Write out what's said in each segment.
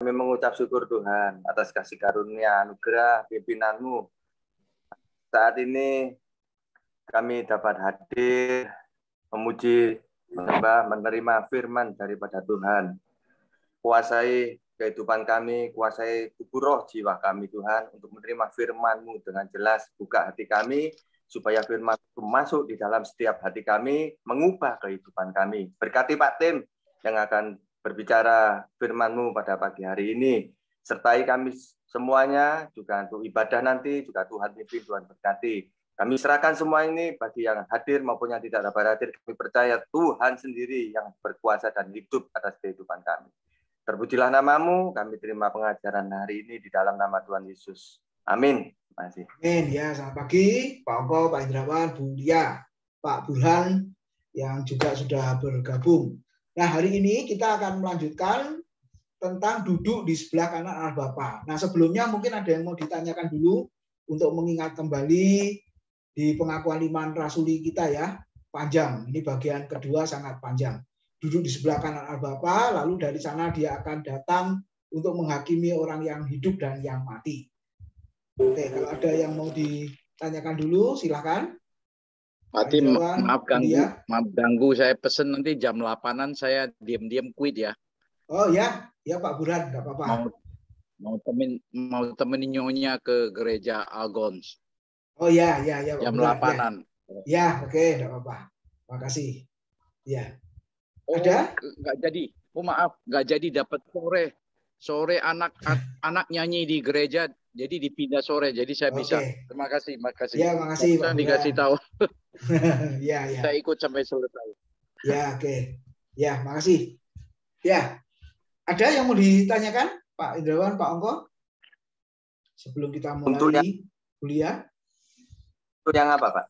kami mengucap syukur Tuhan atas kasih karunia, anugerah, pimpinanmu. Saat ini kami dapat hadir, memuji, menyembah, menerima firman daripada Tuhan. Kuasai kehidupan kami, kuasai tubuh roh jiwa kami Tuhan, untuk menerima firman-Mu dengan jelas. Buka hati kami, supaya firman itu masuk di dalam setiap hati kami, mengubah kehidupan kami. Berkati Pak Tim yang akan berbicara firman-Mu pada pagi hari ini. Sertai kami semuanya, juga untuk ibadah nanti, juga Tuhan pimpin, Tuhan berkati. Kami serahkan semua ini bagi yang hadir maupun yang tidak dapat hadir. Kami percaya Tuhan sendiri yang berkuasa dan hidup atas kehidupan kami. Terpujilah namamu, kami terima pengajaran hari ini di dalam nama Tuhan Yesus. Amin. Terima kasih. Amin. Ya, selamat pagi Pak Ongko, Pak Indrawan, Bu Lia, Pak Burhan yang juga sudah bergabung. Nah, hari ini kita akan melanjutkan tentang duduk di sebelah kanan Allah Bapa. Nah, sebelumnya mungkin ada yang mau ditanyakan dulu untuk mengingat kembali di pengakuan iman rasuli kita ya, panjang. Ini bagian kedua sangat panjang. Duduk di sebelah kanan Allah Bapa, lalu dari sana dia akan datang untuk menghakimi orang yang hidup dan yang mati. Oke, kalau ada yang mau ditanyakan dulu, silakan. Pak Tim, maaf ganggu, saya pesen nanti jam 8-an saya diam-diam quit ya. Oh ya, ya Pak Burhan, nggak apa-apa. Mau temenin nyonya ke gereja Algons. Oh ya, jam 8-an. Ya, oke, enggak apa-apa. Makasih. Ya. Oh, ada? Enggak jadi. Oh maaf, enggak jadi dapat sore. Sore anak nyanyi di gereja, jadi dipindah sore. Jadi saya bisa. Terima kasih, makasih. Ya, makasih Pak. Dikasih tahu. Ya. Saya ikut sampai selesai. Ya, oke. Ya, makasih. Ya. Ada yang mau ditanyakan, Pak Indrawan, Pak Ongko? Sebelum kita mulai kuliah. Yang apa, Pak?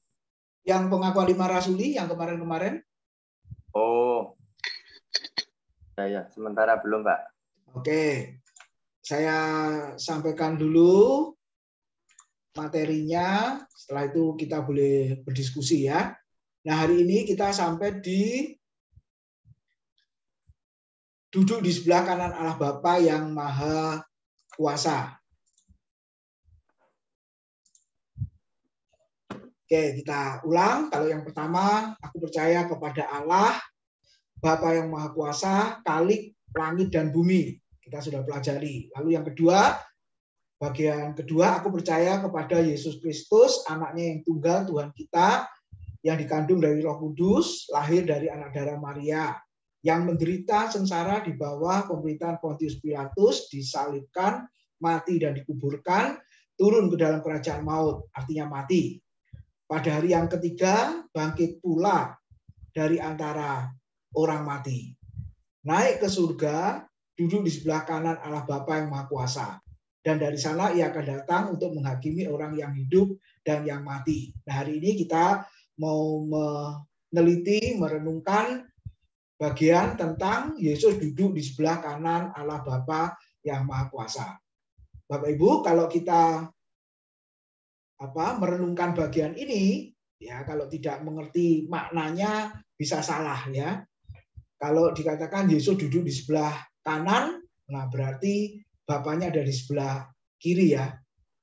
Yang pengakuan 5 rasuli yang kemarin-kemarin. Oh. Ya, sementara belum, Pak. Oke. Saya sampaikan dulu materinya, setelah itu kita boleh berdiskusi ya. Nah, hari ini kita sampai di duduk di sebelah kanan Allah Bapa yang Maha Kuasa. Oke, kita ulang. Kalau yang pertama, aku percaya kepada Allah, Bapa yang Maha Kuasa, Khalik langit dan bumi. Kita sudah pelajari. Lalu yang kedua, bagian kedua, aku percaya kepada Yesus Kristus, anaknya yang tunggal, Tuhan kita, yang dikandung dari Roh Kudus, lahir dari anak darah Maria, yang menderita sengsara di bawah pemerintahan Pontius Pilatus, disalibkan, mati dan dikuburkan, turun ke dalam kerajaan maut, artinya mati. Pada hari yang ketiga, bangkit pula dari antara orang mati. Naik ke surga, duduk di sebelah kanan Allah Bapa yang Maha Kuasa. Dan dari sana ia akan datang untuk menghakimi orang yang hidup dan yang mati. Nah, hari ini kita mau meneliti, merenungkan bagian tentang Yesus duduk di sebelah kanan Allah Bapa yang Maha Kuasa. Bapak Ibu, kalau kita merenungkan bagian ini, ya kalau tidak mengerti maknanya bisa salah ya. Kalau dikatakan Yesus duduk di sebelah kanan, nah berarti Bapaknya ada di sebelah kiri ya.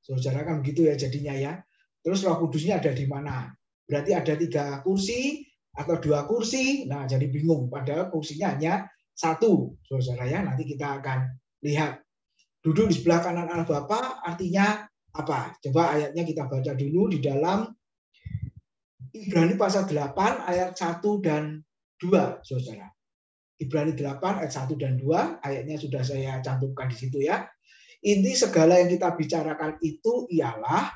Saudara kan begitu ya jadinya ya. Terus Roh Kudusnya ada di mana? Berarti ada 3 kursi atau 2 kursi. Nah, jadi bingung. Padahal kursinya hanya 1, saudara ya. Nanti kita akan lihat. Duduk di sebelah kanan Allah Bapa artinya apa? Coba ayatnya kita baca dulu di dalam Ibrani pasal 8 ayat 1 dan 2, saudara. Ibrani 8 ayat 1 dan 2, ayatnya sudah saya cantumkan di situ ya. Inti segala yang kita bicarakan itu ialah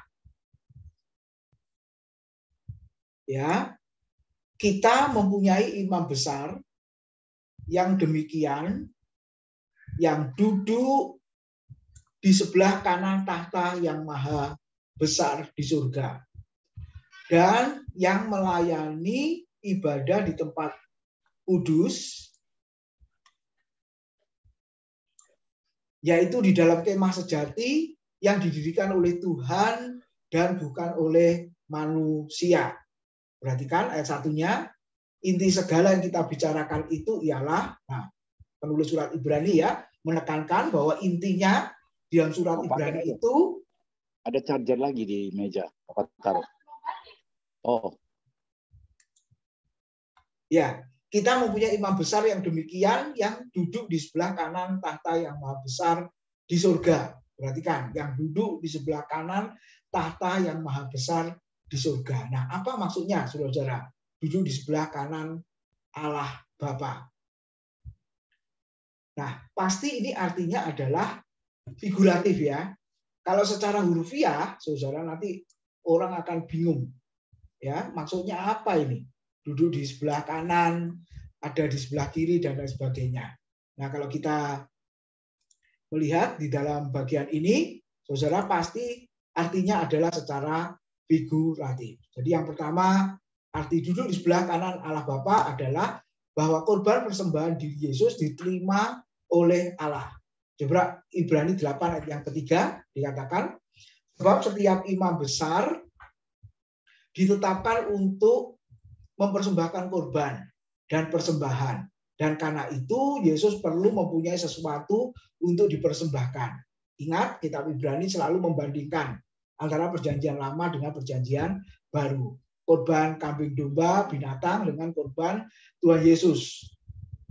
ya, kita mempunyai imam besar yang demikian, yang duduk di sebelah kanan tahta yang maha besar di surga, dan yang melayani ibadah di tempat kudus, yaitu di dalam kemah sejati yang didirikan oleh Tuhan dan bukan oleh manusia. Perhatikan ayat 1-nya, inti segala yang kita bicarakan itu ialah, nah, penulis surat Ibrani ya, menekankan bahwa intinya di dalam surat Ibrani itu ada charger lagi di meja. Bapak taruh. Oh. Ya, kita mempunyai imam besar yang demikian yang duduk di sebelah kanan tahta yang maha besar di surga. Perhatikan, yang duduk di sebelah kanan tahta yang maha besar di surga. Nah, apa maksudnya, saudara-saudara? Duduk di sebelah kanan Allah Bapa. Nah, pasti ini artinya adalah figuratif ya. Kalau secara hurufiah, saudara, nanti orang akan bingung. Ya, maksudnya apa ini? Duduk di sebelah kanan, ada di sebelah kiri, dan lain sebagainya. Nah, kalau kita melihat di dalam bagian ini, saudara, pasti artinya adalah secara figuratif. Jadi yang pertama, arti duduk di sebelah kanan Allah Bapa adalah bahwa korban persembahan diri Yesus diterima oleh Allah. Coba Ibrani 8 ayat yang ketiga dikatakan, sebab setiap imam besar ditetapkan untuk mempersembahkan korban dan persembahan. Dan karena itu Yesus perlu mempunyai sesuatu untuk dipersembahkan. Ingat, kitab Ibrani selalu membandingkan antara perjanjian lama dengan perjanjian baru. Korban kambing domba, binatang dengan korban Tuhan Yesus.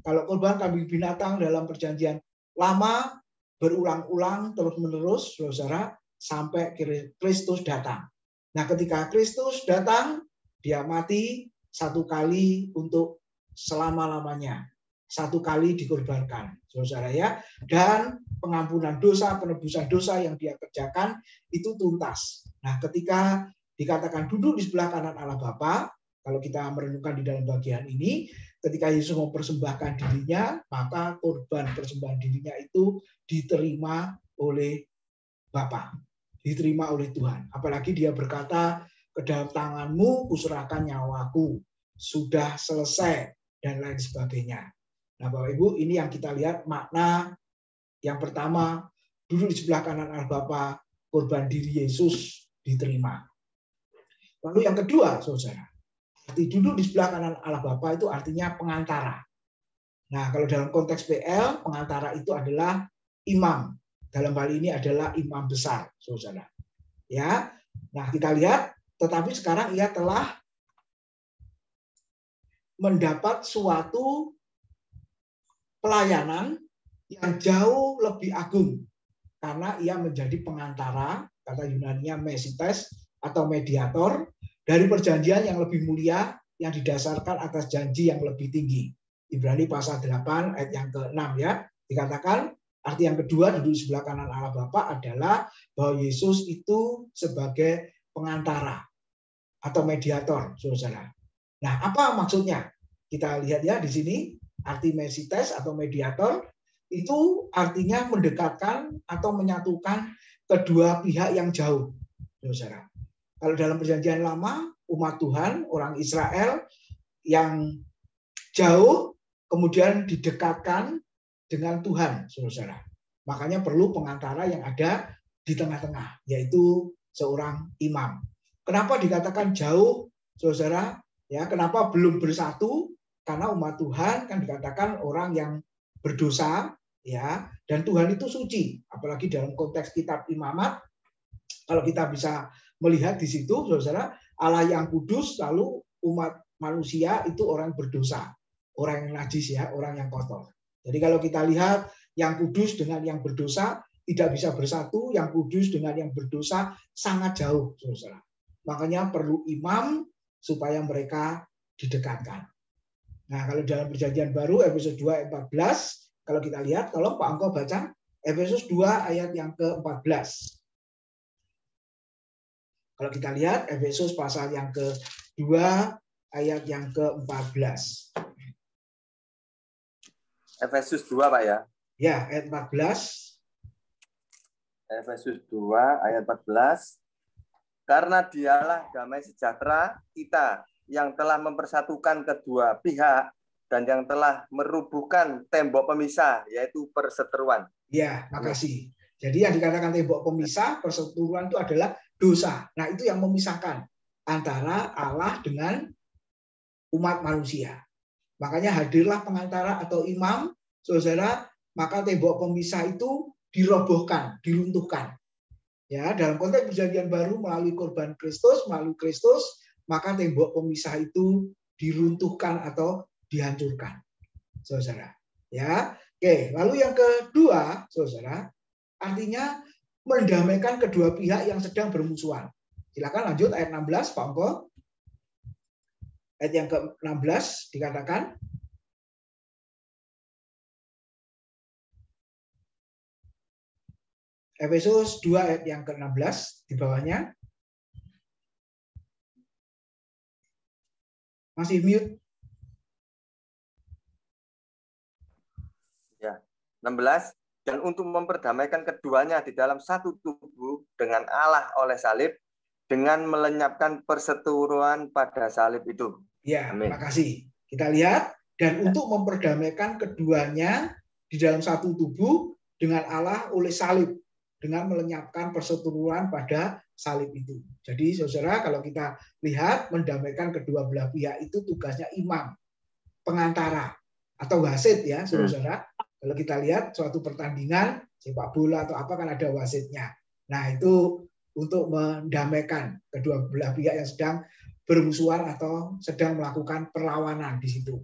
Kalau korban kambing binatang dalam perjanjian lama berulang-ulang terus-menerus, saudara, sampai Kristus datang. Nah, ketika Kristus datang, dia mati satu kali untuk selama-lamanya. Satu kali dikorbankan, saudara ya. Dan pengampunan dosa, penebusan dosa yang dia kerjakan itu tuntas. Nah, ketika dikatakan duduk di sebelah kanan Allah Bapa, kalau kita merenungkan di dalam bagian ini, ketika Yesus mempersembahkan dirinya, maka korban persembahan dirinya itu diterima oleh Bapa, diterima oleh Tuhan. Apalagi dia berkata, ke dalam tanganmu kuserahkan nyawaku, sudah selesai, dan lain sebagainya. Nah, Bapak Ibu, ini yang kita lihat makna yang pertama, duduk di sebelah kanan Allah Bapa, korban diri Yesus diterima. Lalu yang kedua, saudara, arti duduk di sebelah kanan Allah Bapa itu artinya pengantara. Nah, kalau dalam konteks PL, pengantara itu adalah imam. Dalam hal ini adalah imam besar, saudara. Ya, nah kita lihat, tetapi sekarang ia telah mendapat suatu pelayanan yang jauh lebih agung karena ia menjadi pengantara, kata Yunaninya mesites atau mediator, dari perjanjian yang lebih mulia yang didasarkan atas janji yang lebih tinggi. Ibrani pasal 8 ayat yang ke-6 ya, dikatakan arti yang kedua duduk di sebelah kanan Allah Bapa adalah bahwa Yesus itu sebagai pengantara atau mediator, saudara. Nah, apa maksudnya? Kita lihat ya di sini, arti mesites atau mediator itu artinya mendekatkan atau menyatukan kedua pihak yang jauh, saudara. Kalau dalam perjanjian lama, umat Tuhan, orang Israel yang jauh kemudian didekatkan dengan Tuhan, saudara. Makanya perlu pengantara yang ada di tengah-tengah, yaitu seorang imam. Kenapa dikatakan jauh, saudara? Ya, kenapa belum bersatu? Karena umat Tuhan kan dikatakan orang yang berdosa, ya, dan Tuhan itu suci. Apalagi dalam konteks kitab Imamat, kalau kita bisa melihat di situ, saudara, Allah yang kudus, lalu umat manusia itu orang berdosa, orang yang najis ya, orang yang kotor. Jadi kalau kita lihat yang kudus dengan yang berdosa tidak bisa bersatu, yang kudus dengan yang berdosa sangat jauh, saudara. Makanya perlu imam supaya mereka didekatkan. Nah, kalau dalam perjanjian baru Efesus 2 ayat 14, kalau kita lihat, tolong Pak Angko baca Efesus 2 ayat yang ke-14. Kalau kita lihat Efesus pasal yang ke-2 ayat yang ke-14. Efesus 2, Pak ya. Ya, ayat 14. Efesus 2 ayat 14. Karena dialah damai sejahtera kita yang telah mempersatukan kedua pihak dan yang telah merubuhkan tembok pemisah, yaitu perseteruan. Ya, makasih. Jadi yang dikatakan tembok pemisah, perseteruan itu adalah dosa. Nah, itu yang memisahkan antara Allah dengan umat manusia. Makanya hadirlah pengantara atau imam, saudara, maka tembok pemisah itu dirobohkan, diruntuhkan. Ya, dalam konteks perjanjian baru melalui korban Kristus, maka tembok pemisah itu diruntuhkan atau dihancurkan. Saudara. Ya. Oke, lalu yang kedua, Saudara, artinya mendamaikan kedua pihak yang sedang bermusuhan. Silakan lanjut ayat 16, Pak Ongko. Ayat yang ke-16 dikatakan, Efesus 2 ayat yang ke-16 di bawahnya. Masih mute. Ya, 16. Dan untuk memperdamaikan keduanya di dalam satu tubuh dengan Allah oleh salib, dengan melenyapkan perseteruan pada salib itu. Ya, Amin. terima kasih. Kita lihat, dan untuk memperdamaikan keduanya di dalam satu tubuh dengan Allah oleh salib, dengan melenyapkan perseteruan pada salib itu. Jadi saudara, kalau kita lihat mendamaikan kedua belah pihak itu tugasnya imam, pengantara atau wasit ya saudara. Kalau kita lihat suatu pertandingan sepak bola atau apa kan ada wasitnya. Nah itu untuk mendamaikan kedua belah pihak yang sedang bermusuhan atau sedang melakukan perlawanan di situ.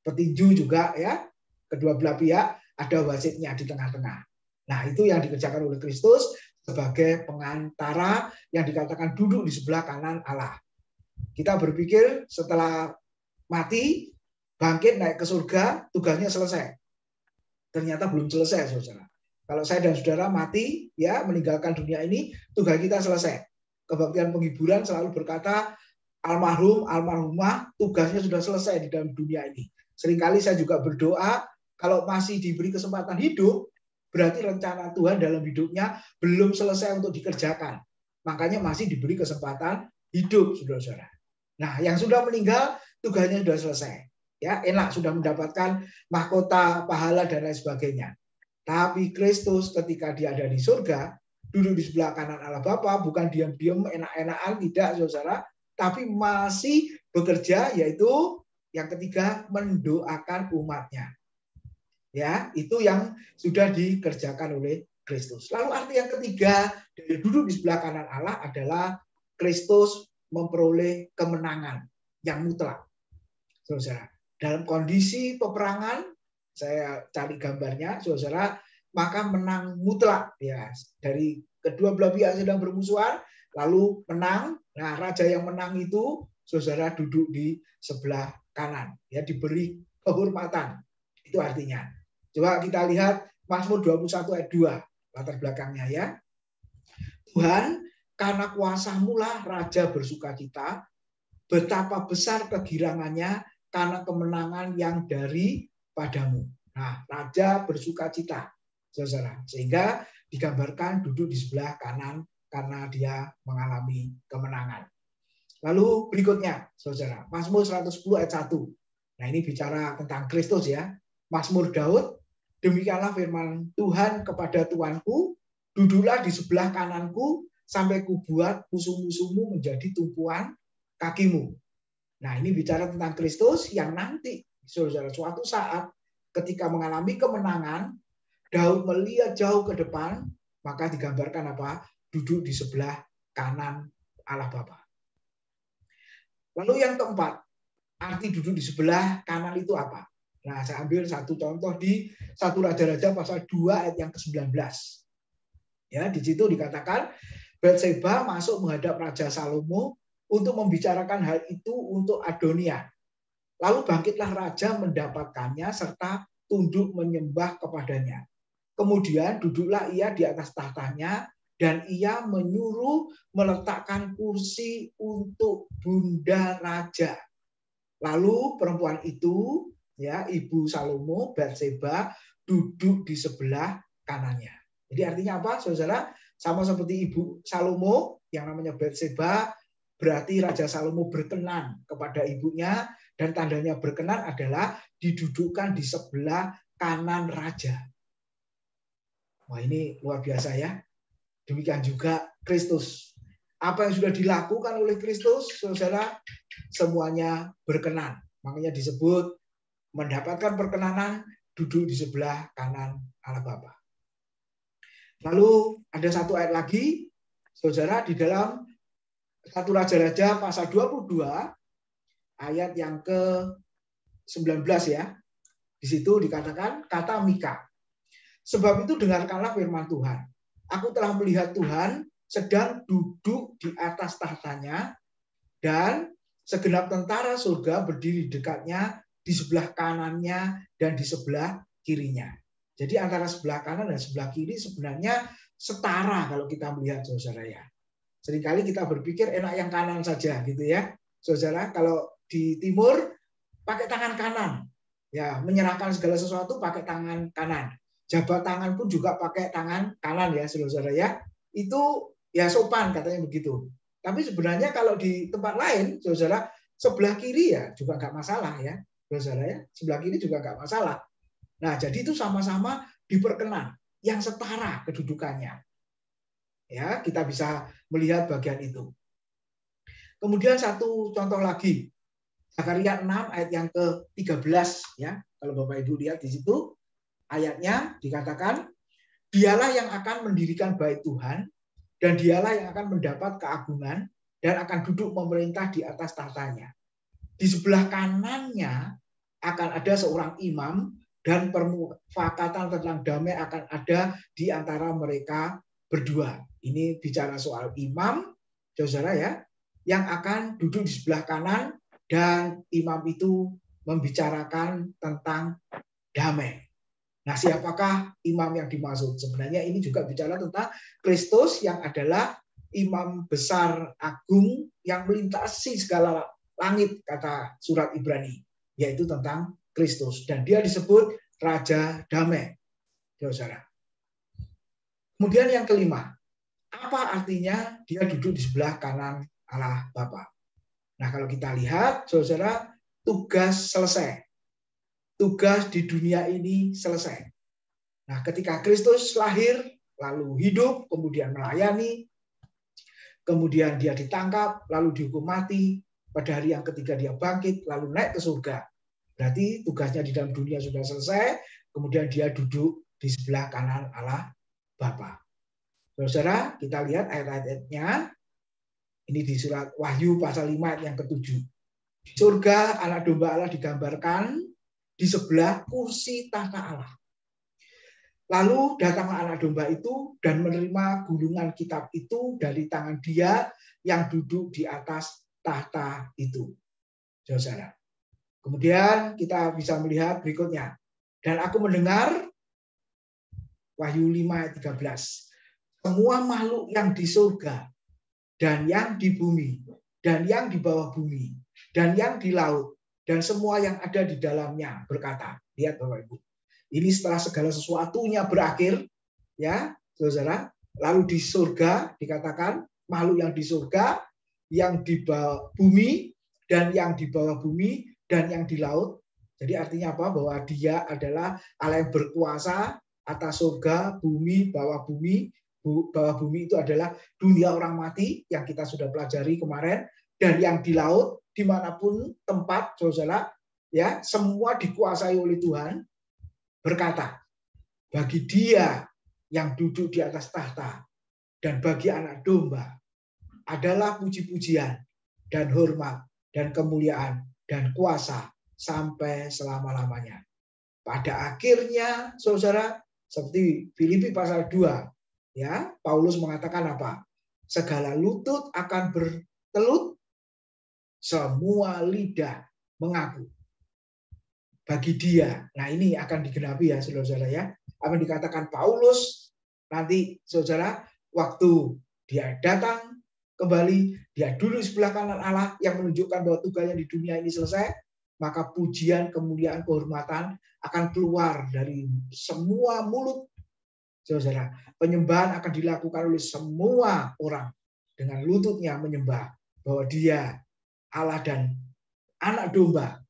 Petinju juga ya, kedua belah pihak ada wasitnya di tengah-tengah. Nah, itu yang dikerjakan oleh Kristus sebagai pengantara yang dikatakan duduk di sebelah kanan Allah. Kita berpikir setelah mati, bangkit naik ke surga, tugasnya selesai. Ternyata belum selesai, saudara. Kalau saya dan saudara mati, ya meninggalkan dunia ini, tugas kita selesai. Kebaktian penghiburan selalu berkata, almarhum, almarhumah, tugasnya sudah selesai di dalam dunia ini. Seringkali saya juga berdoa, kalau masih diberi kesempatan hidup, berarti rencana Tuhan dalam hidupnya belum selesai untuk dikerjakan. Makanya masih diberi kesempatan hidup, saudara-saudara. Nah, yang sudah meninggal, tugasnya sudah selesai. Ya, enak, sudah mendapatkan mahkota, pahala, dan lain sebagainya. Tapi Kristus ketika dia ada di surga, duduk di sebelah kanan Allah Bapa, bukan diam-diam, enak-enakan, tidak, saudara, tapi masih bekerja, yaitu yang ketiga, mendoakan umatnya. Ya, itu yang sudah dikerjakan oleh Kristus. Lalu arti yang ketiga dari duduk di sebelah kanan Allah adalah Kristus memperoleh kemenangan yang mutlak. Saudara, dalam kondisi peperangan, saya cari gambarnya, saudara, maka menang mutlak ya dari kedua belah pihak yang sedang bermusuhan, lalu menang. Nah, raja yang menang itu saudara duduk di sebelah kanan, ya diberi kehormatan. Itu artinya. Coba kita lihat Mazmur 21 ayat 2, latar belakangnya ya. Tuhan, karena kuasa-Mu lah raja bersukacita, betapa besar kegirangannya karena kemenangan yang daripadamu. Nah, raja bersukacita, saudara. Sehingga digambarkan duduk di sebelah kanan karena dia mengalami kemenangan. Lalu berikutnya, saudara, Mazmur 110 ayat 1. Nah, ini bicara tentang Kristus ya. Mazmur Daud, demikianlah firman Tuhan kepada Tuanku, duduklah di sebelah kananku sampai kubuat musuh-musuhmu menjadi tumpuan kakimu. Nah, ini bicara tentang Kristus yang nanti, saudara, suatu saat ketika mengalami kemenangan, Daud melihat jauh ke depan, maka digambarkan apa? Duduk di sebelah kanan Allah Bapa. Lalu yang keempat, arti duduk di sebelah kanan itu apa? Nah, saya ambil satu contoh di 1 Raja-Raja pasal 2 ayat yang ke-19. Ya, di situ dikatakan Batseba masuk menghadap Raja Salomo untuk membicarakan hal itu untuk Adonia. Lalu bangkitlah raja mendapatkannya serta tunduk menyembah kepadanya. Kemudian duduklah ia di atas tahtanya dan ia menyuruh meletakkan kursi untuk bunda raja. Lalu perempuan itu, ya, ibu Salomo, Batseba, duduk di sebelah kanannya. Jadi artinya apa, saudara? Sama seperti ibu Salomo yang namanya Batseba, berarti Raja Salomo berkenan kepada ibunya, dan tandanya berkenan adalah didudukkan di sebelah kanan raja. Wah, ini luar biasa ya. Demikian juga Kristus. Apa yang sudah dilakukan oleh Kristus, saudara, semuanya berkenan. Makanya disebut mendapatkan perkenanan duduk di sebelah kanan Allah Bapa. Lalu ada satu ayat lagi, saudara, di dalam 1 Raja-Raja pasal 22 ayat yang ke-19 ya. Di situ dikatakan, kata Mika, sebab itu dengarkanlah firman Tuhan. Aku telah melihat Tuhan sedang duduk di atas tahtanya, dan segenap tentara surga berdiri dekatnya, di sebelah kanannya dan di sebelah kirinya. Jadi antara sebelah kanan dan sebelah kiri sebenarnya setara kalau kita melihat, saudara ya. Seringkali kita berpikir enak yang kanan saja gitu ya, saudara. Kalau di timur pakai tangan kanan, ya menyerahkan segala sesuatu pakai tangan kanan. Jabat tangan pun juga pakai tangan kanan ya, saudara ya. Itu ya sopan katanya begitu. Tapi sebenarnya kalau di tempat lain, saudara, sebelah kiri ya juga nggak masalah ya, saudara ya. Sebelah kiri juga nggak masalah. Nah, jadi itu sama-sama diperkenan, yang setara kedudukannya. Ya, kita bisa melihat bagian itu. Kemudian satu contoh lagi, Zakaria 6 ayat yang ke-13 ya. Kalau Bapak Ibu lihat di situ ayatnya dikatakan, dialah yang akan mendirikan bait Tuhan, dan dialah yang akan mendapat keagungan dan akan duduk memerintah di atas tahtanya. Di sebelah kanannya akan ada seorang imam, dan permufakatan tentang damai akan ada di antara mereka berdua. Ini bicara soal imam, saudara ya, yang akan duduk di sebelah kanan, dan imam itu membicarakan tentang damai. Nah, siapakah imam yang dimaksud? Sebenarnya ini juga bicara tentang Kristus yang adalah imam besar agung yang melintasi segala langit, kata surat Ibrani, yaitu tentang Kristus. Dan dia disebut Raja Damai, saudara. Kemudian yang kelima, apa artinya dia duduk di sebelah kanan Allah Bapa? Nah, kalau kita lihat, saudara, tugas selesai. Tugas di dunia ini selesai. Nah, ketika Kristus lahir, lalu hidup, kemudian melayani, kemudian dia ditangkap, lalu dihukum mati, pada hari yang ketiga dia bangkit, lalu naik ke surga. Berarti tugasnya di dalam dunia sudah selesai, kemudian dia duduk di sebelah kanan Allah Bapa. Saudara, kita lihat ayat-ayatnya. Ini di surat Wahyu pasal 5 ayat yang ke-7. Di surga anak domba Allah digambarkan di sebelah kursi tahta Allah. Lalu datanglah anak domba itu dan menerima gulungan kitab itu dari tangan dia yang duduk di atas tahta itu. Saudara. Kemudian kita bisa melihat berikutnya. Dan aku mendengar, Wahyu 5 ayat 13. Semua makhluk yang di surga, dan yang di bumi, dan yang di bawah bumi, dan yang di laut, dan semua yang ada di dalamnya berkata, lihat Bapak Ibu, ini setelah segala sesuatunya berakhir, ya saudara, lalu di surga dikatakan, makhluk yang di surga, yang di bawah bumi, dan yang di bawah bumi, dan yang di laut. Jadi artinya apa? Bahwa dia adalah Allah yang berkuasa atas surga, bumi, bawah bumi. Bawah bumi itu adalah dunia orang mati yang kita sudah pelajari kemarin, dan yang di laut dimanapun tempat, saudara, ya semua dikuasai oleh Tuhan. Berkata, bagi dia yang duduk di atas tahta dan bagi anak domba adalah puji-pujian dan hormat dan kemuliaan dan kuasa sampai selama-lamanya. Pada akhirnya, saudara, seperti Filipi pasal 2, ya, Paulus mengatakan apa? Segala lutut akan bertelut, semua lidah mengaku. Bagi dia. Nah, ini akan digenapi ya, saudara-saudara ya. Apa yang dikatakan Paulus nanti, saudara, waktu dia datang kembali, dia duduk di sebelah kanan Allah yang menunjukkan bahwa tugasnya di dunia ini selesai, maka pujian, kemuliaan, kehormatan akan keluar dari semua mulut. Saudara, penyembahan akan dilakukan oleh semua orang dengan lututnya menyembah bahwa dia Allah dan anak domba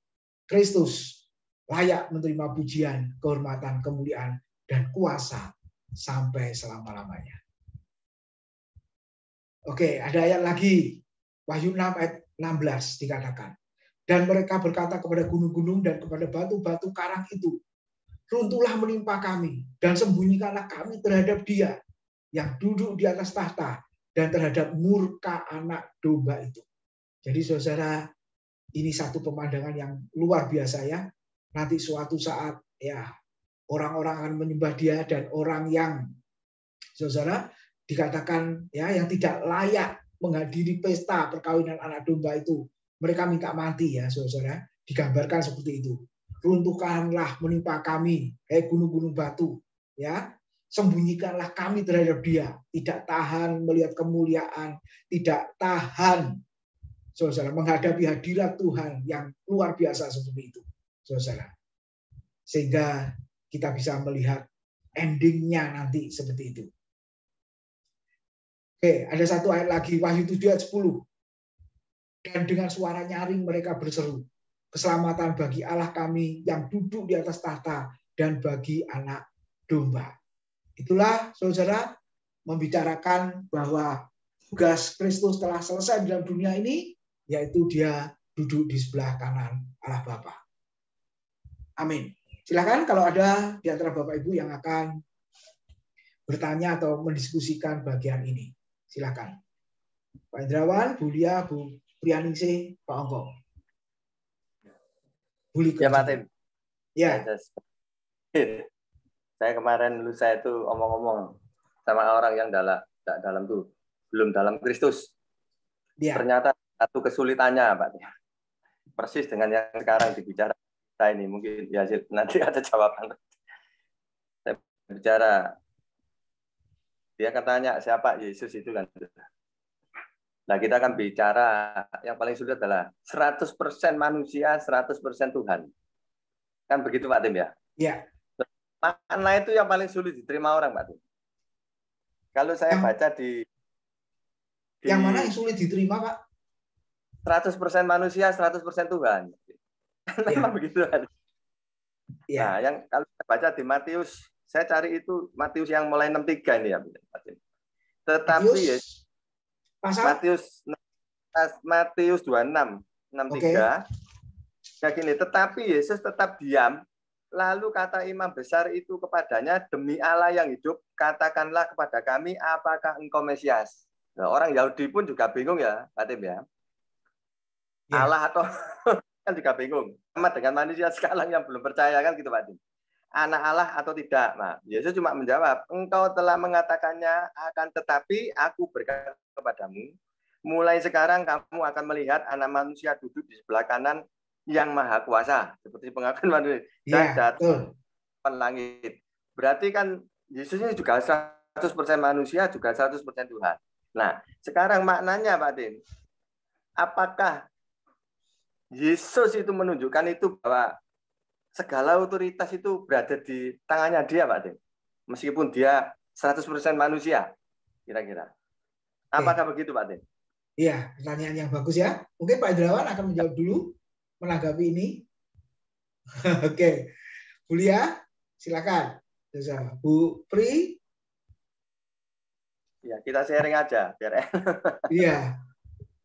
Kristus layak menerima pujian, kehormatan, kemuliaan, dan kuasa sampai selama-lamanya. Oke, ada ayat lagi. Wahyu 6 ayat 16 dikatakan. Dan mereka berkata kepada gunung-gunung dan kepada batu-batu karang itu, runtuhlah menimpa kami, dan sembunyikanlah kami terhadap Dia yang duduk di atas tahta dan terhadap murka anak domba itu. Jadi saudara, ini satu pemandangan yang luar biasa ya. Nanti suatu saat ya orang-orang akan menyembah Dia, dan orang yang saudara dikatakan ya yang tidak layak menghadiri pesta perkawinan anak domba itu, mereka minta mati ya saudara. Digambarkan seperti itu. Runtuhkanlah menimpa kami, gunung-gunung batu, ya. Sembunyikanlah kami terhadap Dia, tidak tahan melihat kemuliaan, tidak tahan saudara menghadapi hadirat Tuhan yang luar biasa seperti itu, saudara. Sehingga kita bisa melihat endingnya nanti seperti itu. Oke, ada satu ayat lagi, Wahyu 7 ayat 10. Dan dengan suara nyaring mereka berseru, keselamatan bagi Allah kami yang duduk di atas tahta dan bagi anak domba. Itulah saudara membicarakan bahwa tugas Kristus telah selesai dalam dunia ini, yaitu Dia duduk di sebelah kanan Allah Bapa. Amin. Silakan kalau ada di antara Bapak Ibu yang akan bertanya atau mendiskusikan bagian ini. Silakan. Pak Indrawan, Bu Lia, Bu Prianingsih, Pak Ongko. Ya Pak Tim. Ya. Saya kemarin lusa itu omong-omong sama orang yang dalam tuh belum dalam Kristus. Ya. Ternyata satu kesulitannya Pak Tim. Persis dengan yang sekarang dibicarakan kita ini, mungkin ya nanti ada jawaban. Saya bicara, dia akan tanya siapa Yesus itu kan. Nah, kita akan bicara yang paling sulit adalah 100% manusia, 100% Tuhan. Kan begitu Pak Tim ya? Iya. Makna itu yang paling sulit diterima orang Pak Tim. Kalau saya baca di yang mana yang sulit diterima Pak? 100% manusia, 100% Tuhan. Memang begitu. Ya. Nah, yang kalau saya baca di Matius, saya cari itu Matius yang mulai 63 ini ya, Pak Tim. Tetapi Matius 26, 63. Kayak gini, tetapi Yesus tetap diam. Lalu kata imam besar itu kepadanya, demi Allah yang hidup, katakanlah kepada kami, apakah engkau Mesias? Nah, orang Yahudi pun juga bingung ya, Pak Tim ya. Allah atau kan juga bingung. Sama dengan manusia sekarang yang belum percaya kan gitu Pak Tim. Anak Allah atau tidak. Nah, Yesus cuma menjawab, engkau telah mengatakannya, akan tetapi aku berkata kepadamu, mulai sekarang kamu akan melihat anak manusia duduk di sebelah kanan yang maha kuasa. Seperti pengakuan manusia. Dan datang langit. Berarti kan Yesus ini juga 100% manusia, juga 100% Tuhan. Nah, sekarang maknanya Pak Tim, apakah Yesus itu menunjukkan itu bahwa segala otoritas itu berada di tangannya Dia, Pak Tim. Meskipun Dia 100% manusia, kira-kira. Apakah begitu, Pak Tim? Iya, pertanyaan yang bagus ya. Mungkin Pak Indrawan akan menjawab dulu, menanggapi ini. Oke. Bu Lia, silakan. Bu Pri. Ya, kita sharing aja. Iya.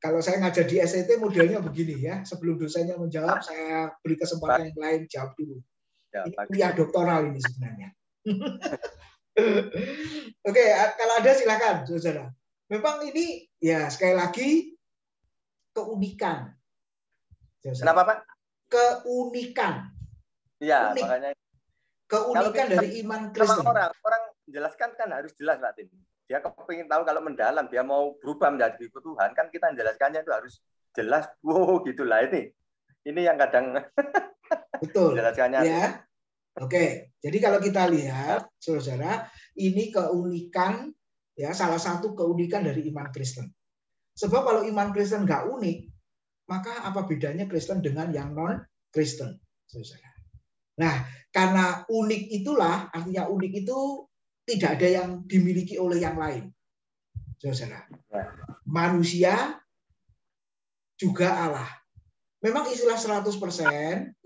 Kalau saya ngajar di SET modelnya begini ya. Sebelum dosennya menjawab, saya beri kesempatan yang lain jawab dulu. Ya, ini kuliah doktoral ini sebenarnya. Oke, kalau ada silakan, saudara. Memang ini ya sekali lagi keunikan. Kenapa Pak? Keunikan. Iya, makanya. Keunikan dari iman Kristen. Orang menjelaskan kan harus jelas Pak Tim. Dia kepingin tahu kalau mendalam, dia mau berubah menjadi ikut Tuhan, kan kita menjelaskannya itu harus jelas. Wow, gitulah ini. Ini yang kadang betul. Menjelaskannya. Ya. Oke. Jadi kalau kita lihat, saudara, ini keunikan ya, salah satu keunikan dari iman Kristen. Sebab kalau iman Kristen nggak unik, maka apa bedanya Kristen dengan yang non Kristen, saudara? Nah, karena unik itulah, artinya unik itu tidak ada yang dimiliki oleh yang lain. Saudara. Manusia juga Allah. Memang istilah 100%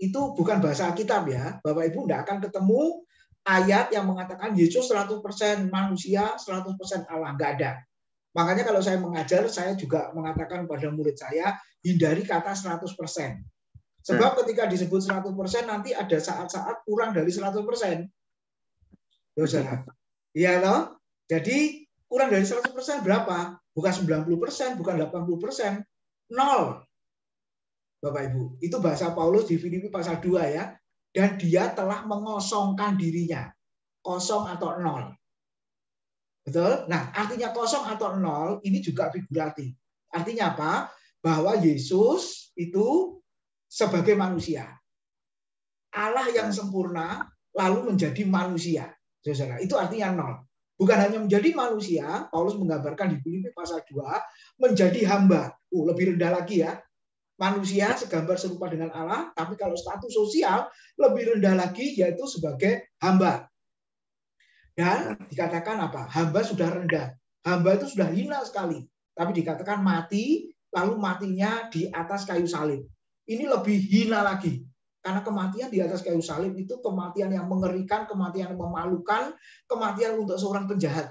itu bukan bahasa Alkitab ya. Bapak Ibu tidak akan ketemu ayat yang mengatakan Yesus 100% manusia, 100% Allah. Enggak ada. Makanya kalau saya mengajar, saya juga mengatakan pada murid saya, hindari kata 100%. Sebab ketika disebut 100% nanti ada saat-saat kurang dari 100%. Saudara. Iya toh? Jadi kurang dari 100% berapa? Bukan 90%, bukan 80%. 0. Bapak Ibu. Itu bahasa Paulus di Filipi pasal 2 ya. Dan dia telah mengosongkan dirinya. Kosong atau 0. Betul? Nah, artinya kosong atau 0 ini juga figuratif. Artinya apa? Bahwa Yesus itu sebagai manusia. Allah yang sempurna lalu menjadi manusia. Saudara, itu artinya 0. Bukan hanya menjadi manusia, Paulus menggambarkan di Filipi pasal 2 menjadi hamba. Lebih rendah lagi ya. Manusia segambar serupa dengan Allah, tapi kalau status sosial lebih rendah lagi yaitu sebagai hamba. Dan dikatakan apa? Hamba sudah rendah. Hamba itu sudah hina sekali. Tapi dikatakan mati, lalu matinya di atas kayu salib. Ini lebih hina lagi. Karena kematian di atas kayu salib itu kematian yang mengerikan, kematian yang memalukan, kematian untuk seorang penjahat.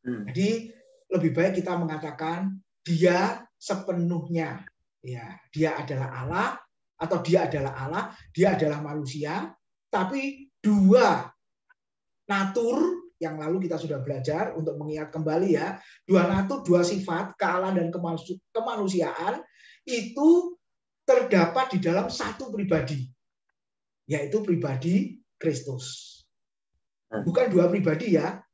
Jadi lebih baik kita mengatakan dia sepenuhnya. Ya, dia adalah Allah, atau dia adalah Allah, dia adalah manusia, tapi dua natur yang lalu kita sudah belajar untuk mengingat kembali ya, dua natur, dua sifat, kealahan dan kemanusiaan itu terdapat di dalam satu pribadi, yaitu pribadi Kristus. Bukan dua pribadi ya,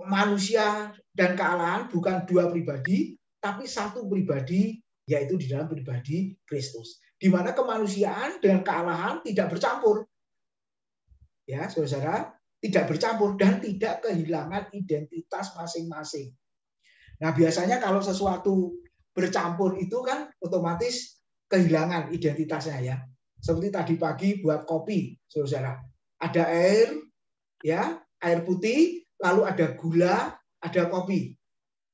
manusia dan kealahan bukan dua pribadi, tapi satu pribadi, yaitu di dalam pribadi Kristus. Di mana kemanusiaan dengan kealahan tidak bercampur. Ya, saudara, tidak bercampur dan tidak kehilangan identitas masing-masing. Nah, biasanya kalau sesuatu bercampur itu kan otomatis kehilangan identitasnya ya. Seperti tadi pagi buat kopi, saudara. Ada air, ya, air putih, lalu ada gula, ada kopi.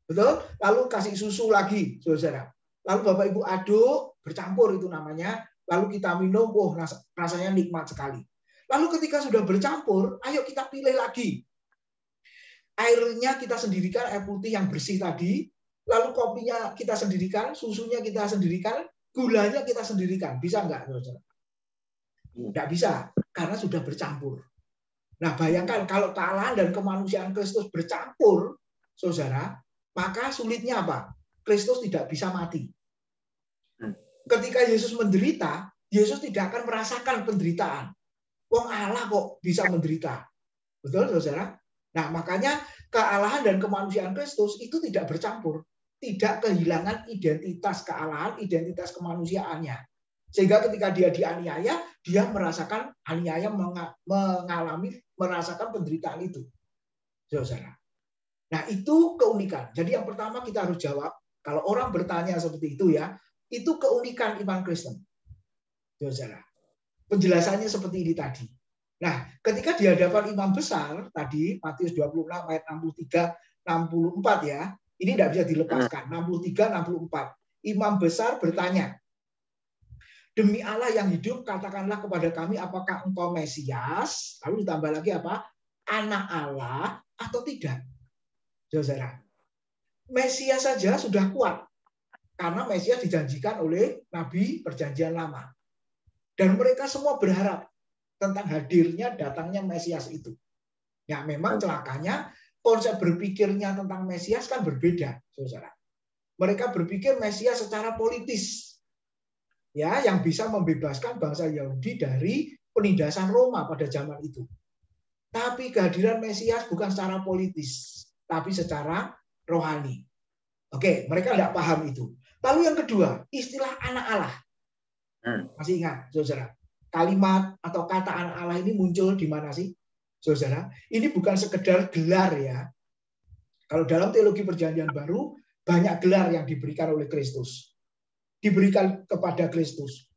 Betul? Lalu kasih susu lagi, saudara. Lalu Bapak Ibu aduk, bercampur itu namanya. Lalu kita minum, rasanya nikmat sekali. Lalu ketika sudah bercampur, ayo kita pilih lagi. Airnya kita sendirikan, air putih yang bersih tadi. Lalu kopinya kita sendirikan, susunya kita sendirikan, gulanya kita sendirikan. Bisa nggak, saudara? Nggak bisa, karena sudah bercampur. Nah, bayangkan kalau kealahan dan kemanusiaan Kristus bercampur, saudara, maka sulitnya apa? Kristus tidak bisa mati. Ketika Yesus menderita, Yesus tidak akan merasakan penderitaan. Wong Allah kok bisa menderita. Betul, saudara? Nah, makanya kealahan dan kemanusiaan Kristus itu tidak bercampur. Tidak kehilangan identitas kealahan, identitas kemanusiaannya. Sehingga ketika dia dianiaya, dia merasakan aniaya, merasakan penderitaan itu. Saudara. Nah, itu keunikan. Jadi yang pertama kita harus jawab, kalau orang bertanya seperti itu ya, itu keunikan iman Kristen. Saudara. Penjelasannya seperti ini tadi. Nah, ketika di hadapan imam besar tadi Matius 26 ayat 63-64 ya, ini tidak bisa dilepaskan. 63-64. Imam besar bertanya, demi Allah yang hidup, katakanlah kepada kami apakah engkau Mesias? Lalu ditambah lagi apa? Anak Allah atau tidak? Saudara. Mesias saja sudah kuat. Karena Mesias dijanjikan oleh Nabi Perjanjian Lama. Dan mereka semua berharap tentang hadirnya, datangnya Mesias itu. Ya memang celakanya konsep berpikirnya tentang Mesias kan berbeda, saudara. Mereka berpikir Mesias secara politis, ya, yang bisa membebaskan bangsa Yahudi dari penindasan Roma pada zaman itu. Tapi kehadiran Mesias bukan secara politis, tapi secara rohani. Oke, mereka tidak paham itu. Lalu yang kedua, istilah anak Allah. Masih ingat, saudara? Kalimat atau kata anak Allah ini muncul di mana sih, saudara? Ini bukan sekedar gelar ya. Kalau dalam teologi Perjanjian Baru, banyak gelar yang diberikan oleh Kristus. Diberikan kepada Kristus.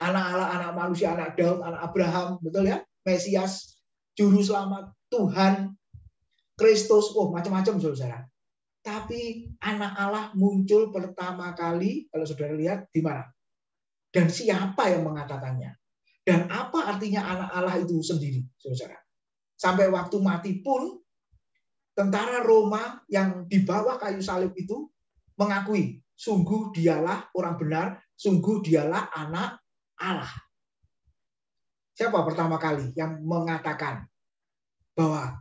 Anak Allah, anak manusia, anak Daud, anak Abraham, betul ya? Mesias, Juru Selamat, Tuhan, Kristus, macam-macam, saudara. Tapi anak Allah muncul pertama kali, kalau saudara lihat, di mana? Dan siapa yang mengatakannya? Dan apa artinya anak Allah itu sendiri, saudara? Sampai waktu mati pun, tentara Roma yang di bawah kayu salib itu mengakui, sungguh dialah orang benar, sungguh dialah anak Allah. Siapa pertama kali yang mengatakan bahwa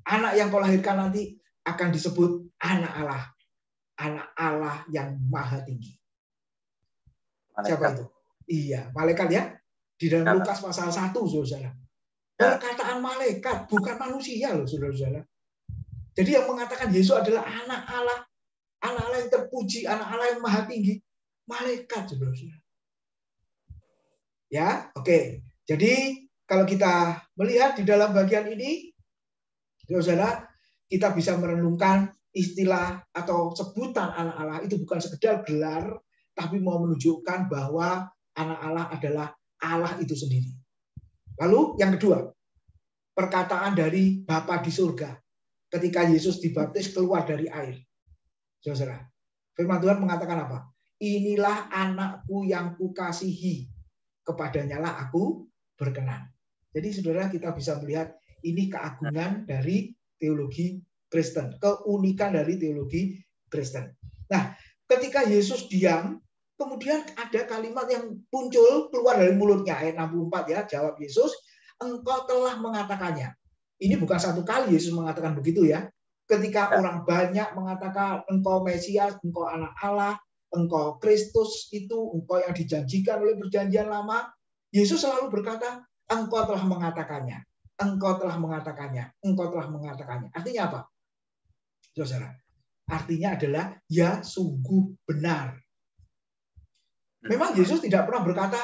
anak yang kau lahirkan nanti akan disebut anak Allah yang maha tinggi? Malaikat. Siapa itu? Iya, malaikat ya. Di dalam Lukas pasal 1, saudara. Perkataan malaikat, bukan manusia loh, saudara-saudara. Jadi yang mengatakan Yesus adalah anak Allah yang terpuji, anak Allah yang maha tinggi, malaikat, saudara-saudara. Ya, oke. Jadi kalau kita melihat di dalam bagian ini, saudara, kita bisa merenungkan istilah atau sebutan anak Allah itu bukan sekedar gelar, tapi mau menunjukkan bahwa anak Allah adalah Allah itu sendiri. Lalu yang kedua, perkataan dari Bapa di surga ketika Yesus dibaptis keluar dari air. Saudara, firman Tuhan mengatakan apa? Inilah anakku yang kukasihi, kepadanya lah aku berkenan. Jadi saudara, kita bisa melihat ini keagungan dari teologi Kristen, keunikan dari teologi Kristen. Nah, ketika Yesus diam, kemudian ada kalimat yang muncul keluar dari mulutnya, ayat 64 ya, jawab Yesus, engkau telah mengatakannya. Ini bukan satu kali Yesus mengatakan begitu ya. Ketika orang banyak mengatakan engkau Mesias, engkau anak Allah, engkau Kristus itu, engkau yang dijanjikan oleh perjanjian lama, Yesus selalu berkata, engkau telah mengatakannya, engkau telah mengatakannya, engkau telah mengatakannya. Artinya apa? Saudara, artinya adalah ya sungguh benar. Memang Yesus tidak pernah berkata,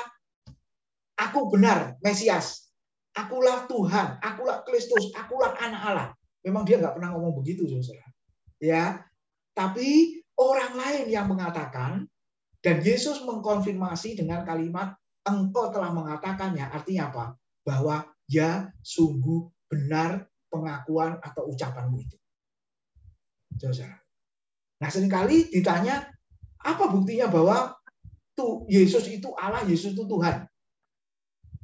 aku benar, Mesias, akulah Tuhan, akulah Kristus, akulah anak Allah. Memang dia nggak pernah ngomong begitu, saudara. Ya, tapi orang lain yang mengatakan, dan Yesus mengkonfirmasi dengan kalimat, engkau telah mengatakannya. Artinya apa? Bahwa ya sungguh benar pengakuan atau ucapanmu itu. Saudara. Nah, seringkali ditanya, apa buktinya bahwa Yesus itu Allah, Yesus itu Tuhan?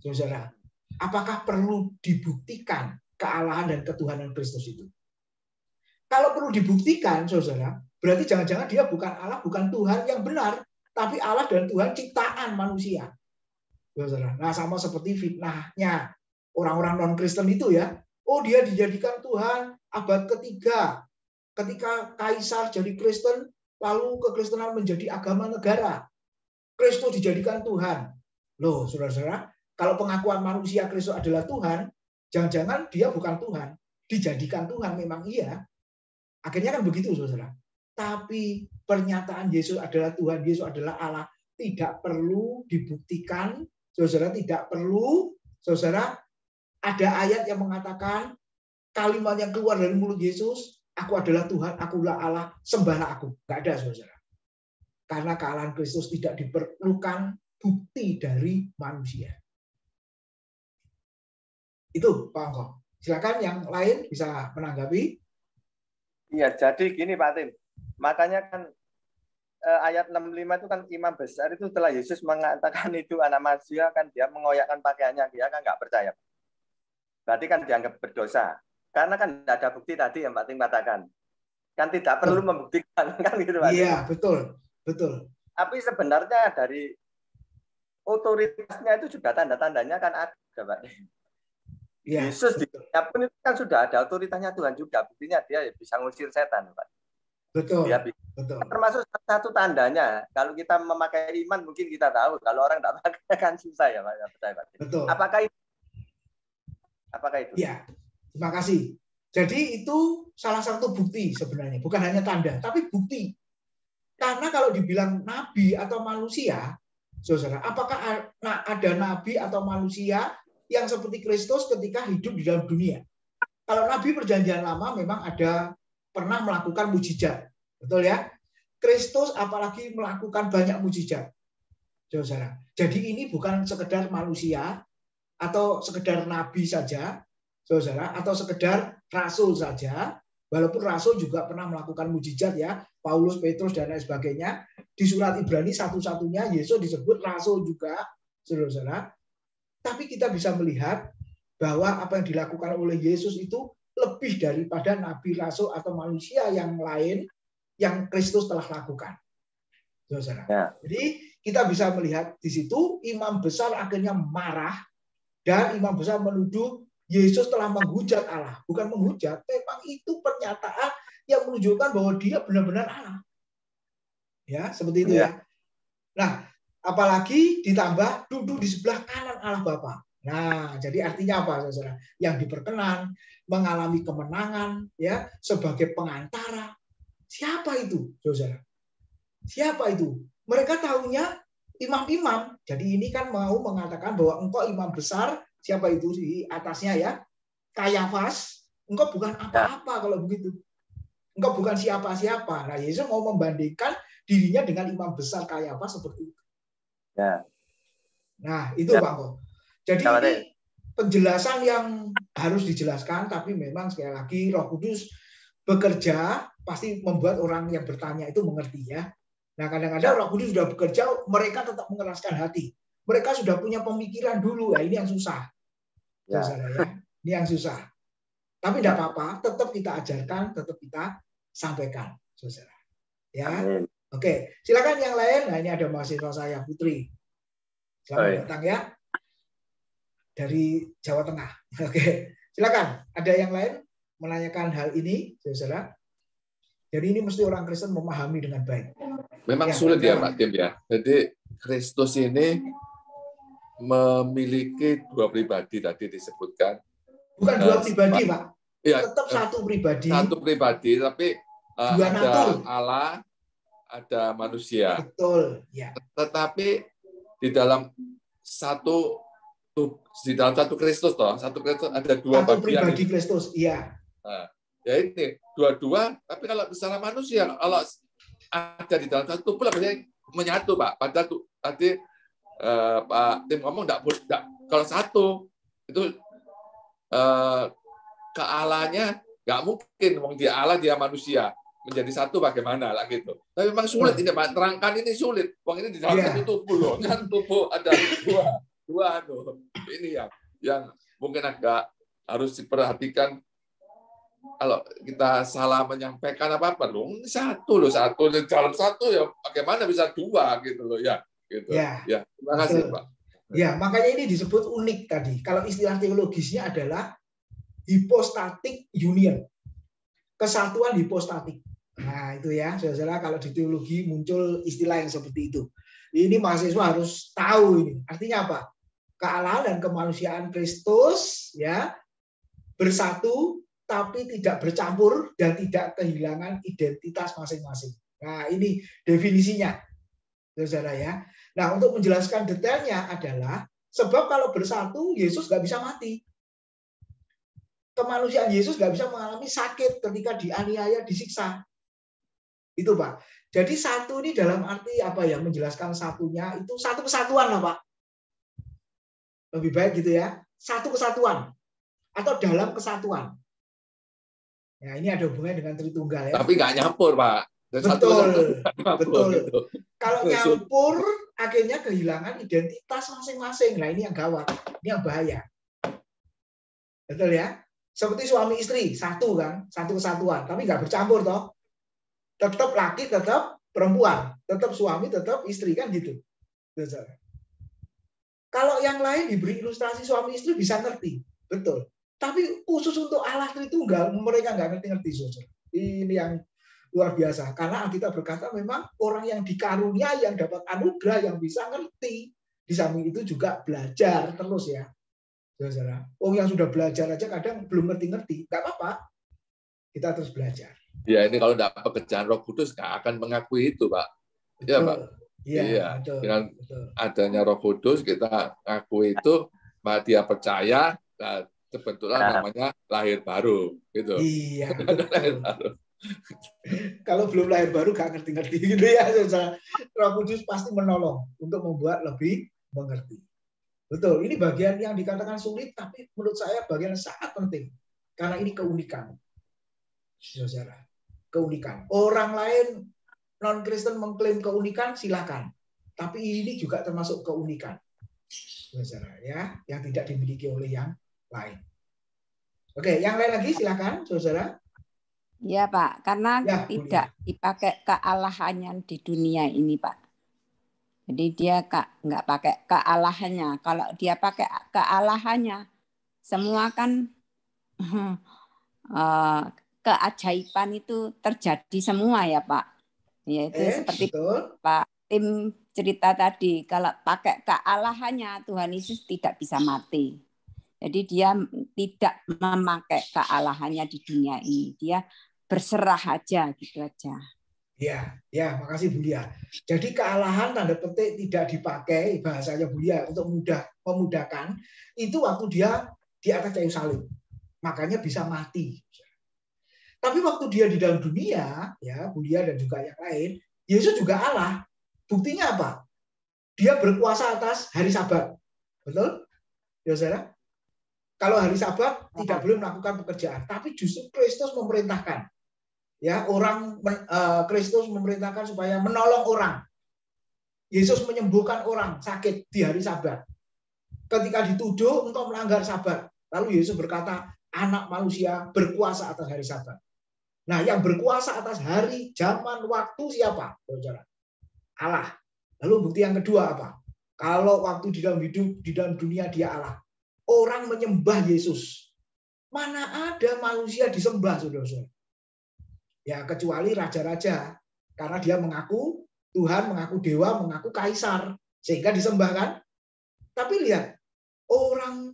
Saudara, apakah perlu dibuktikan kealahan dan ketuhanan Kristus itu? Kalau perlu dibuktikan, saudara, berarti jangan-jangan dia bukan Allah, bukan Tuhan yang benar, tapi Allah dan Tuhan ciptaan manusia. Saudara. Nah, sama seperti fitnahnya orang-orang non-Kristen itu ya. Oh, dia dijadikan Tuhan abad ketiga. Ketika Kaisar jadi Kristen, lalu kekristenan menjadi agama negara. Kristus dijadikan Tuhan. Loh, saudara-saudara, kalau pengakuan manusia Kristus adalah Tuhan, jangan-jangan dia bukan Tuhan. Dijadikan Tuhan memang iya. Akhirnya kan begitu, saudara. Tapi pernyataan Yesus adalah Tuhan, Yesus adalah Allah, tidak perlu dibuktikan, saudara, tidak perlu, saudara, ada ayat yang mengatakan kalimat yang keluar dari mulut Yesus, aku adalah Tuhan, akulah Allah, sembahlah aku. Nggak ada, saudara. Karena kealahan Kristus tidak diperlukan bukti dari manusia. Itu, Pak Angko. Silakan yang lain bisa menanggapi. Iya, jadi gini Pak Tim. Makanya kan ayat 65 itu kan imam besar itu setelah Yesus mengatakan itu anak manusia, kan dia mengoyakkan pakaiannya, dia kan nggak percaya. Berarti kan dianggap berdosa. Karena kan tidak ada bukti tadi yang Pak Tim katakan. Kan tidak perlu membuktikan kan gitu Pak Tim. Iya, betul. Betul. Tapi sebenarnya dari otoritasnya itu juga tanda-tandanya kan ada Pak. Ya, Yesus pun itu kan sudah ada otoritasnya Tuhan juga. Buktinya dia bisa ngusir setan Pak. Betul. Dia betul. Termasuk satu tandanya. Kalau kita memakai iman mungkin kita tahu. Kalau orang tidak pakai kan susah ya Pak. Betul. Apakah itu? Ya, terima kasih. Jadi itu salah satu bukti sebenarnya. Bukan hanya tanda, tapi bukti. Karena kalau dibilang nabi atau manusia, saudara, apakah ada nabi atau manusia yang seperti Kristus ketika hidup di dalam dunia? Kalau nabi perjanjian lama memang ada pernah melakukan mujizat, betul ya? Kristus apalagi melakukan banyak mujizat, saudara. Jadi ini bukan sekedar manusia atau sekedar nabi saja, saudara, atau sekedar rasul saja. Walaupun rasul juga pernah melakukan mujizat ya, Paulus, Petrus, dan lain sebagainya. Di surat Ibrani satu-satunya Yesus disebut rasul juga, saudara-saudara. Tapi kita bisa melihat bahwa apa yang dilakukan oleh Yesus itu lebih daripada nabi, rasul, atau manusia yang lain yang Kristus telah lakukan. saudara. Ya. Jadi kita bisa melihat di situ imam besar akhirnya marah dan imam besar menuduh Yesus telah menghujat Allah. Bukan menghujat, memang itu pernyataan yang menunjukkan bahwa dia benar-benar Allah. Ya, seperti itu ya. Nah, apalagi ditambah duduk di sebelah kanan Allah Bapa. Nah, jadi artinya apa, saudara? Yang diperkenan, mengalami kemenangan, ya, sebagai pengantara. Siapa itu, saudara? Siapa itu? Mereka tahunya imam-imam. Jadi ini kan mau mengatakan bahwa engkau imam besar, siapa itu di atasnya ya? Kayafas. Engkau bukan apa-apa kalau begitu. Engkau bukan siapa-siapa. Nah, Yesus mau membandingkan dirinya dengan imam besar Kayafas seperti itu. Ya. Nah, itu Pak Ko. Jadi Ya, ini penjelasan yang harus dijelaskan, tapi memang sekali lagi Roh Kudus bekerja pasti membuat orang yang bertanya itu mengerti ya. Nah, kadang-kadang Roh Kudus sudah bekerja, mereka tetap mengeraskan hati. Mereka sudah punya pemikiran dulu, ya ini yang susah. Ya. Saudara ya. Ini yang susah. Tapi tidak apa-apa, tetap kita ajarkan, tetap kita sampaikan, saudara. Ya. Amin. Oke, silakan yang lain. Nah, ini ada mahasiswa saya, Putri. Selamat datang ya. Dari Jawa Tengah. Oke, silakan. Ada yang lain menanyakan hal ini, saudara? Jadi ini mesti orang Kristen memahami dengan baik. Memang sulit ya Pak Tim ya. Jadi Kristus ini memiliki dua pribadi tadi disebutkan. Bukan dua pribadi Pak. Ya, tetap satu pribadi. Satu pribadi, tapi dua ada natur. Allah, ada manusia. Betul. Ya. Tetapi di dalam satu Kristus toh, satu Kristus ada dua satu bagian. Pribadi Kristus, iya. Nah, ya ini dua-dua, tapi kalau secara manusia, kalau ada di dalam satu tubuh, biasanya menyatu Pak. Padahal tadi Pak Tim ngomong enggak, kalau satu itu kealahnya nggak mungkin, dia Allah dia manusia menjadi satu bagaimana lah gitu. Tapi memang sulit ini Pak, terangkan ini sulit. Wong ini di dalam satu tubuh loh, kan tubuh ada dua ini yang mungkin agak harus diperhatikan kalau kita salah menyampaikan apa loh, ini satu dalam satu ya bagaimana bisa dua gitu loh ya gitu ya terima kasih Pak. Ya makanya ini disebut unik tadi. Kalau istilah teologisnya adalah hypostatic union, kesatuan hipostatik. Nah itu ya saudara, kalau di teologi muncul istilah yang seperti itu. Ini mahasiswa harus tahu ini. Artinya apa? Kealahan dan kemanusiaan Kristus ya bersatu tapi tidak bercampur dan tidak kehilangan identitas masing-masing. Nah, ini definisinya. Saudara ya. Nah, untuk menjelaskan detailnya adalah sebab kalau bersatu Yesus nggak bisa mati. Kemanusiaan Yesus nggak bisa mengalami sakit ketika dianiaya, disiksa. Itu Pak. Jadi satu ini dalam arti apa ya? Menjelaskan satunya itu satu kesatuan lah Pak. Lebih baik gitu ya. Satu kesatuan atau dalam kesatuan. Nah, ini ada hubungannya dengan Tritunggal ya. Tapi nggak nyampur, Pak. Betul. Betul. Gitu. Kalau nyampur akhirnya kehilangan identitas masing-masing. Nah, ini yang gawat. Ini yang bahaya. Betul ya? Seperti suami istri, satu kan, satu kesatuan, tapi nggak bercampur toh. Tetap laki, tetap perempuan, tetap suami, tetap istri kan gitu. Betul. Kalau yang lain diberi ilustrasi suami istri bisa ngerti, betul. Tapi khusus untuk Allah Tritunggal mereka nggak ngerti-ngerti, saudara. Ini yang luar biasa. Karena Alkitab berkata memang orang yang dikarunia, yang dapat anugerah, yang bisa ngerti. Di samping itu juga belajar terus ya, saudara. Yang sudah belajar aja kadang belum ngerti-ngerti, nggak apa-apa. Kita terus belajar. Ya ini kalau dapat pekerjaan Roh Kudus nggak akan mengakui itu, Pak. Iya, Pak. Iya, betul, dengan adanya Roh Kudus kita akui itu, dia percaya, nah, sebetulnya namanya lahir baru, gitu. Iya, lahir baru. Kalau belum lahir baru gak ngerti-ngerti gitu ya, Roh Kudus pasti menolong untuk membuat lebih mengerti. Betul, ini bagian yang dikatakan sulit, tapi menurut saya bagian yang sangat penting karena ini keunikan, saudara. Keunikan. Orang lain non-Kristen mengklaim keunikan, silakan. Tapi ini juga termasuk keunikan, saudara, ya, yang tidak dimiliki oleh yang lain. Oke, yang lain lagi silakan, saudara. Iya Pak, karena Ya, tidak dipakai kealahannya di dunia ini Pak. Jadi dia nggak pakai kealahannya. Kalau dia pakai kealahannya, semua kan keajaiban itu terjadi semua ya Pak. Yaitu seperti betul. Pak Tim cerita tadi, kalau pakai kealahannya Tuhan Yesus tidak bisa mati. Jadi dia tidak memakai kealahannya di dunia ini. Dia berserah aja gitu aja. Ya, makasih Bu Lia. Jadi kealahan tanda petik tidak dipakai bahasanya Bu Lia untuk memudahkan itu waktu dia di atas kayu salib. Makanya bisa mati. Tapi waktu dia di dalam dunia, ya Bu Lia dan juga yang lain, Yesus juga Allah. Buktinya apa? Dia berkuasa atas hari Sabat. Betul? Ya saudara? Kalau hari Sabat tidak boleh melakukan pekerjaan, tapi justru Kristus memerintahkan. Ya, Kristus memerintahkan supaya menolong orang. Yesus menyembuhkan orang sakit di hari Sabat. Ketika dituduh untuk melanggar Sabat, lalu Yesus berkata, Anak manusia berkuasa atas hari Sabat. Nah, yang berkuasa atas hari, zaman, waktu siapa? Saudara? Allah. Lalu bukti yang kedua apa? Kalau waktu di dalam hidup, di dalam dunia dia Allah. Orang menyembah Yesus. Mana ada manusia disembah, saudara-saudara? Ya, kecuali raja-raja. Karena dia mengaku Tuhan, mengaku dewa, mengaku kaisar. Sehingga disembah kan? Tapi lihat, orang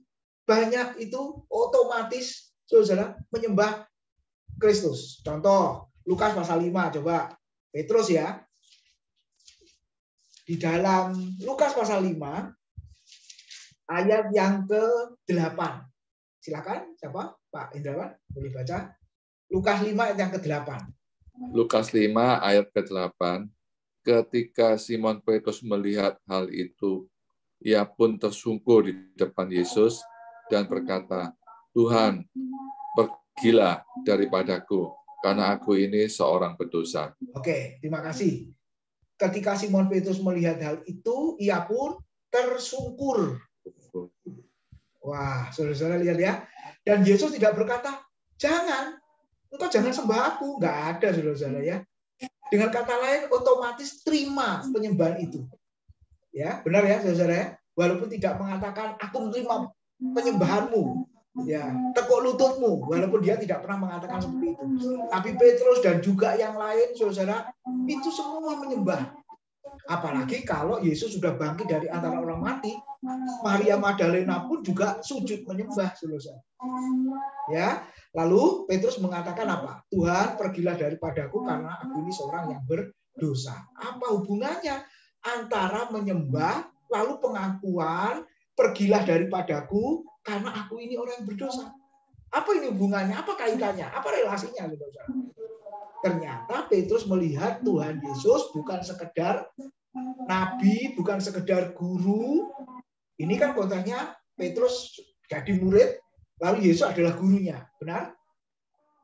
banyak itu otomatis, saudara, menyembah Kristus. Contoh, Lukas pasal 5, coba. Petrus ya. Di dalam Lukas pasal 5, ayat yang ke-8. Silakan, siapa? Pak Indrawan, boleh baca. Lukas 5 ayat yang ke-8. Lukas 5 ayat ke-8. Ketika Simon Petrus melihat hal itu, ia pun tersungkur di depan Yesus dan berkata, Tuhan, pergilah daripadaku, karena aku ini seorang berdosa. Oke, terima kasih. Ketika Simon Petrus melihat hal itu, ia pun tersungkur. Wah, saudara-saudara lihat ya. Dan Yesus tidak berkata, jangan, engkau jangan sembah aku. Nggak ada, saudara-saudara ya. Dengan kata lain, otomatis terima penyembahan itu. Ya, benar ya, saudara-saudara ya. Walaupun tidak mengatakan, aku menerima penyembahanmu. Ya, tekuk lututmu, walaupun dia tidak pernah mengatakan seperti itu. Tapi Petrus dan juga yang lain, saudara, itu semua menyembah. Apalagi kalau Yesus sudah bangkit dari antara orang mati, Maria Magdalena pun juga sujud menyembah, saudara. Ya, lalu Petrus mengatakan apa? Tuhan, pergilah daripadaku karena aku ini seorang yang berdosa. Apa hubungannya antara menyembah lalu pengakuan pergilah daripadaku karena aku ini orang yang berdosa? Apa ini hubungannya? Apa kaitannya? Apa relasinya, saudara? Ternyata Petrus melihat Tuhan Yesus bukan sekedar nabi, bukan sekedar guru. Ini kan konteksnya Petrus jadi murid, lalu Yesus adalah gurunya, benar?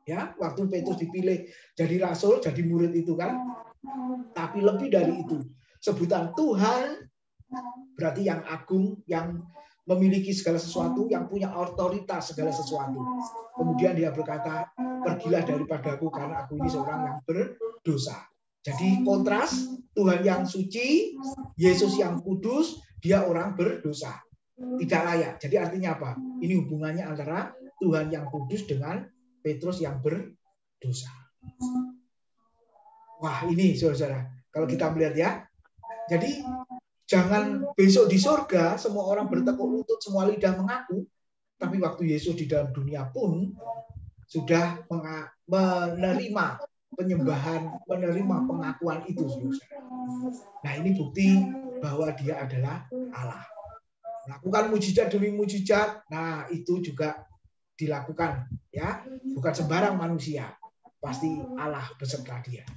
Ya, waktu Petrus dipilih jadi rasul, jadi murid itu kan. Tapi lebih dari itu, sebutan Tuhan berarti yang agung, yang memiliki segala sesuatu, yang punya otoritas segala sesuatu. Kemudian dia berkata, pergilah daripadaku karena aku ini seorang yang berdosa. Jadi kontras, Tuhan yang suci, Yesus yang kudus, dia orang berdosa. Tidak layak. Jadi artinya apa? Ini hubungannya antara Tuhan yang kudus dengan Petrus yang berdosa. Wah, ini saudara-saudara. Kalau kita melihat ya. Jadi jangan besok di surga semua orang bertekuk lutut, semua lidah mengaku. Tapi waktu Yesus di dalam dunia pun sudah menerima penyembahan, menerima pengakuan itu. Nah, ini bukti bahwa dia adalah Allah. Melakukan mujizat demi mujizat, nah itu juga dilakukan, ya, bukan sembarang manusia, pasti Allah beserta dia.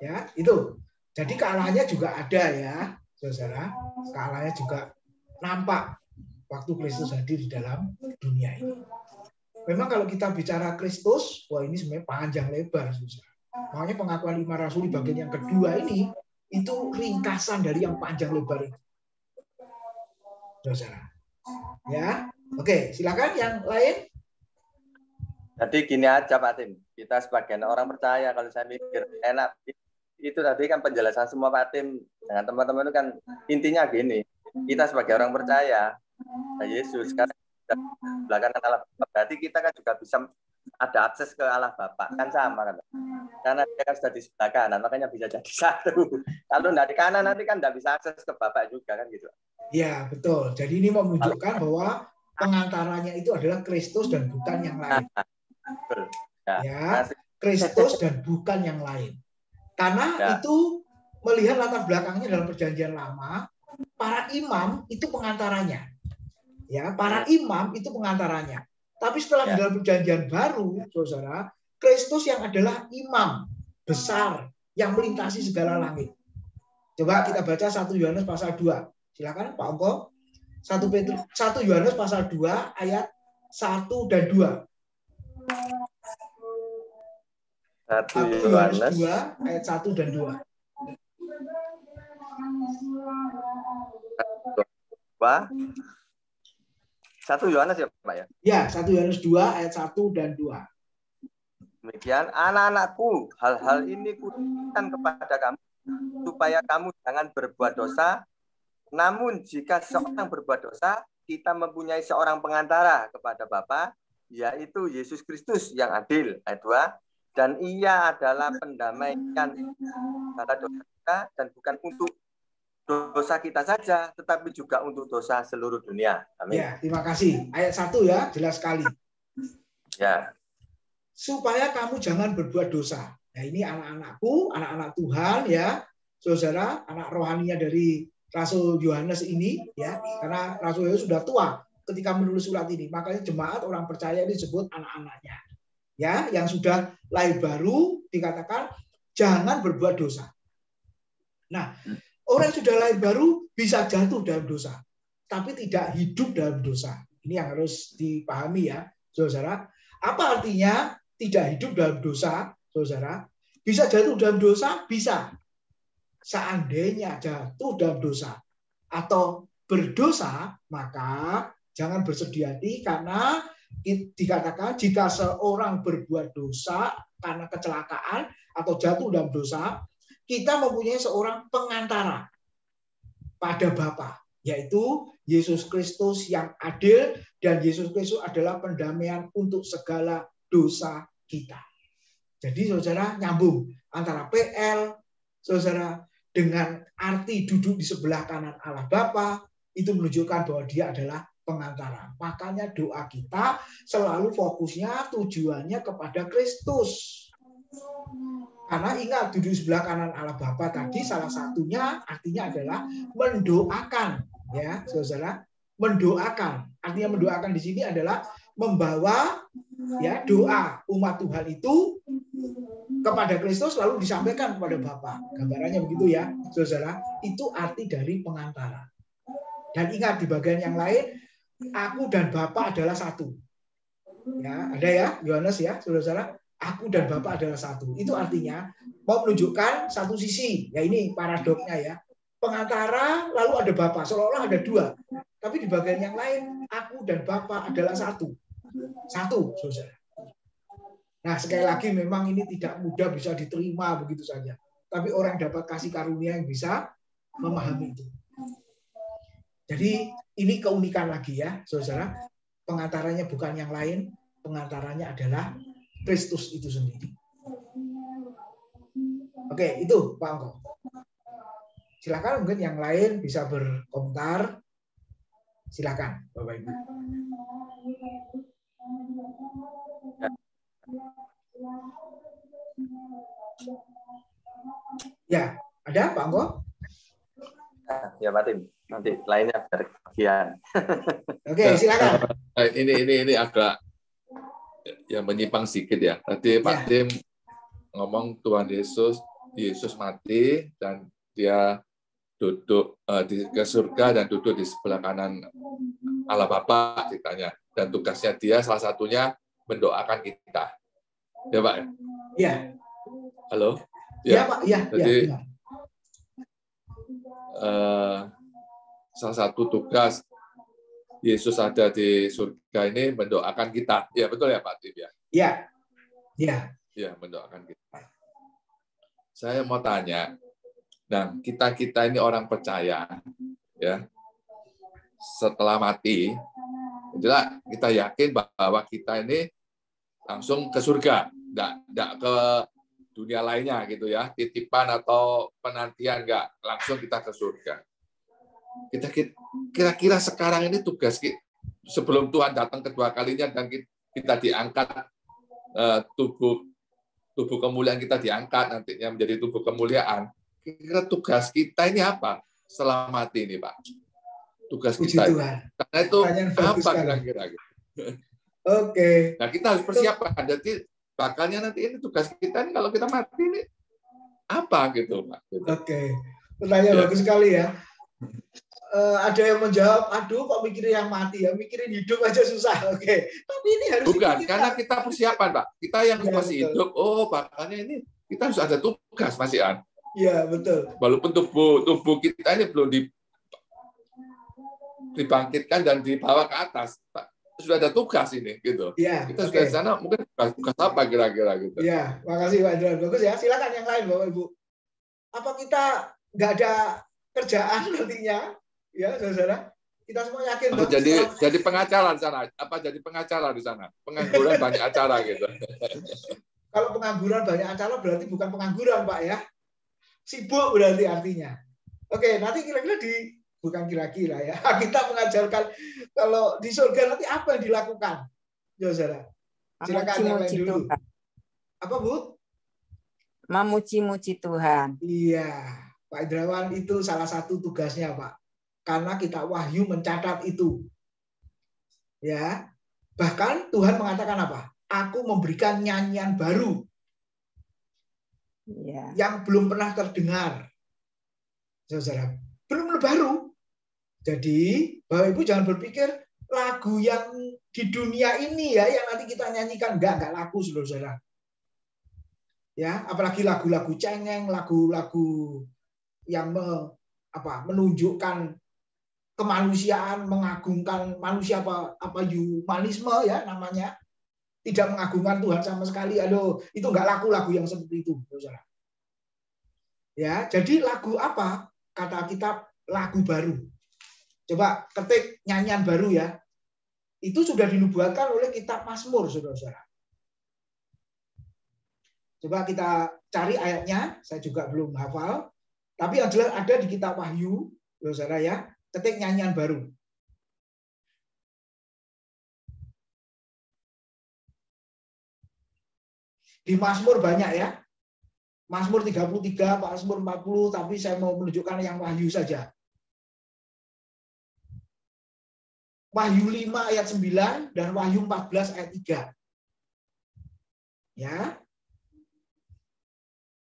Ya, itu. Jadi kealahannya juga ada ya, saudara. Kealahannya juga nampak waktu Kristus hadir di dalam dunia ini. Memang kalau kita bicara Kristus, wah ini sebenarnya panjang lebar, saudara. Makanya pengakuan 5 rasul di bagian yang kedua ini itu ringkasan dari yang panjang lebar itu, saudara. Ya, oke, silakan yang lain. Jadi gini aja Pak Tim, kita sebagai orang percaya, kalau saya mikir enak itu tadi kan penjelasan semua Pak Tim dengan teman-teman itu kan intinya gini, kita sebagai orang percaya Yesus kan belakangan Allah Bapa, berarti kita kan juga bisa ada akses ke Allah Bapa, kan sama kan, karena dia kan sudah di sebelah kanan, makanya bisa jadi satu. Kalau nggak di kanan nanti kan nggak bisa akses ke Bapak juga kan gitu. Iya betul. Jadi ini menunjukkan bahwa pengantaranya itu adalah Kristus dan bukan yang lain. Betul. Ya, Kristus dan bukan yang lain. Karena itu melihat latar belakangnya dalam Perjanjian Lama, para imam itu pengantaranya. Ya, para imam itu pengantaranya. Tapi setelah di dalam Perjanjian Baru, saudara, Kristus yang adalah imam besar yang melintasi segala langit. Coba kita baca 1 Yohanes pasal 2. Silakan Pak Ongko. 1 Yohanes pasal 2 ayat 1 dan 2. 1 Yohanes 2 ayat 1 dan 2. 1 Yohanes ya Pak ya? Ya, 1 Yohanes 2 ayat 1 dan 2. Demikian, anak-anakku, hal-hal ini kutuliskan kepada kamu supaya kamu jangan berbuat dosa. Namun jika seorang berbuat dosa, kita mempunyai seorang pengantara kepada Bapa, yaitu Yesus Kristus yang adil. Ayat 2. Dan ia adalah pendamaian antara dosa kita dan bukan untuk dosa kita saja, tetapi juga untuk dosa seluruh dunia. Amin. Ya, terima kasih. Ayat 1 ya, jelas sekali. Ya. Supaya kamu jangan berbuat dosa. Nah, ini anak-anakku, anak-anak Tuhan ya, saudara, anak rohaninya dari Rasul Yohanes ini ya, karena Rasul Yohanes sudah tua ketika menulis surat ini, makanya jemaat orang percaya ini disebut anak-anaknya. Ya, yang sudah lahir baru dikatakan jangan berbuat dosa. Nah, orang yang sudah lahir baru bisa jatuh dalam dosa, tapi tidak hidup dalam dosa. Ini yang harus dipahami ya, saudara. Apa artinya tidak hidup dalam dosa, saudara? Bisa jatuh dalam dosa, bisa. Seandainya jatuh dalam dosa atau berdosa, maka jangan bersedih hati karena dikatakan jika seorang berbuat dosa karena kecelakaan atau jatuh dalam dosa, kita mempunyai seorang pengantara pada Bapa, yaitu Yesus Kristus yang adil, dan Yesus Kristus adalah pendamaian untuk segala dosa kita. Jadi saudara, nyambung antara PL, saudara, dengan arti duduk di sebelah kanan Allah Bapa, itu menunjukkan bahwa dia adalah pengantara. Makanya doa kita selalu fokusnya, tujuannya kepada Kristus. Karena ingat, duduk sebelah kanan Allah Bapa tadi salah satunya artinya adalah mendoakan, ya, saudara, mendoakan. Artinya mendoakan di sini adalah membawa ya doa umat Tuhan itu kepada Kristus lalu disampaikan kepada Bapa. Gambarannya begitu ya, saudara. Itu arti dari pengantara. Dan ingat di bagian yang lain, aku dan Bapa adalah satu. Ya, ada ya, Yohanes ya, saudara. Aku dan Bapa adalah satu. Itu artinya mau menunjukkan satu sisi. Ya ini paradoksnya ya. Pengantara lalu ada Bapa. Seolah-olah ada dua. Tapi di bagian yang lain, aku dan Bapa adalah satu. Satu, saudara. Nah, sekali lagi memang ini tidak mudah bisa diterima begitu saja. Tapi orang dapat kasih karunia yang bisa memahami itu. Jadi ini keunikan lagi ya, saudara. Pengantaranya bukan yang lain. Pengantaranya adalah Kristus itu sendiri. Oke, itu Pak Angko. Silakan mungkin yang lain bisa berkomentar. Silakan, Bapak Ibu. Ya, ada Pak Angko? Ya Pak Tim, nanti lainnya berbagian. Oke, silakan. Ini agak yang menyimpang sedikit ya. Tadi Pak Tim ngomong Tuhan Yesus mati dan dia duduk ke surga dan duduk di sebelah kanan Allah Bapa ceritanya. Dan tugasnya dia salah satunya mendoakan kita. Ya Pak? Iya. Halo? Ya Pak, ya. Jadi salah satu tugas Yesus ada di surga ini mendoakan kita. Ya betul ya Pak Tim ya? Iya. Iya. Ya, mendoakan kita. Saya mau tanya, nah kita ini orang percaya, ya, setelah mati, itulah kita yakin bahwa kita ini langsung ke surga, enggak ke dunia lainnya gitu ya, titipan atau penantian enggak, langsung kita ke surga. Kita kira-kira sekarang ini tugas kita, sebelum Tuhan datang kedua kalinya dan kita diangkat, tubuh kemuliaan kita diangkat nantinya menjadi tubuh kemuliaan. Kira-kira tugas kita ini apa setelah mati ini, Pak? Tugas kita. Karena itu apa kira-kira? Oke. Nah, kita harus persiapkan. Jadi bakalnya nanti ini tugas kita ini kalau kita mati ini apa gitu, Pak? Gitu. Oke. Pertanyaan bagus sekali ya. Ada yang menjawab, aduh kok mikirin yang mati ya, mikirin hidup aja susah. Oke. Tapi ini harus bukan, karena kita persiapan, Pak. Kita yang masih hidup, bakalnya ini kita harus ada tugas, Mas Ian. Iya, betul. Walaupun tubuh kita ini belum dibangkitkan dan dibawa ke atas, Pak. Sudah ada tugas ini, gitu. Iya. Kita sudah di sana, mungkin tugas apa kira-kira gitu. Iya, makasih Pak Indra. Bagus ya. Silakan yang lain, Bapak Ibu. Apa kita nggak ada kerjaan nantinya? Ya, saudara. Kita semua yakin. Jadi pengacara di sana. Apa jadi pengacara di sana? Pengangguran banyak acara gitu. Kalau pengangguran banyak acara berarti bukan pengangguran, Pak ya. Sibuk berarti artinya. Oke, nanti kira-kira bukan kira-kira ya. Kita mengajarkan kalau di surga nanti apa yang dilakukan. Ya, saudara. Silakan yang lain dulu. Apa, Bu? Memuji-muji Tuhan. Iya, Pak Indrawan, itu salah satu tugasnya, Pak. Karena kita wahyu mencatat itu. Ya. Bahkan Tuhan mengatakan apa? Aku memberikan nyanyian baru. Ya. Yang belum pernah terdengar. Saudara, belum baru. Jadi, Bapak Ibu jangan berpikir lagu yang di dunia ini ya yang nanti kita nyanyikan enggak laku, Saudara. Ya, apalagi lagu-lagu cengeng, lagu-lagu yang menunjukkan kemanusiaan, mengagungkan manusia apa humanisme ya namanya, tidak mengagungkan Tuhan sama sekali. Aduh, itu enggak laku lagu yang seperti itu, Saudara. Ya, jadi lagu apa? Kata kitab lagu baru. Coba ketik nyanyian baru ya. Itu sudah dinubuatkan oleh kitab Mazmur, Saudara-saudara. Coba kita cari ayatnya, saya juga belum hafal. Tapi yang jelas ada di kitab Wahyu, Saudara ya. Ketik nyanyian baru. Di Mazmur banyak ya. Mazmur 33, Mazmur 40, tapi saya mau menunjukkan yang Wahyu saja. Wahyu 5 ayat 9 dan Wahyu 14 ayat 3. Ya.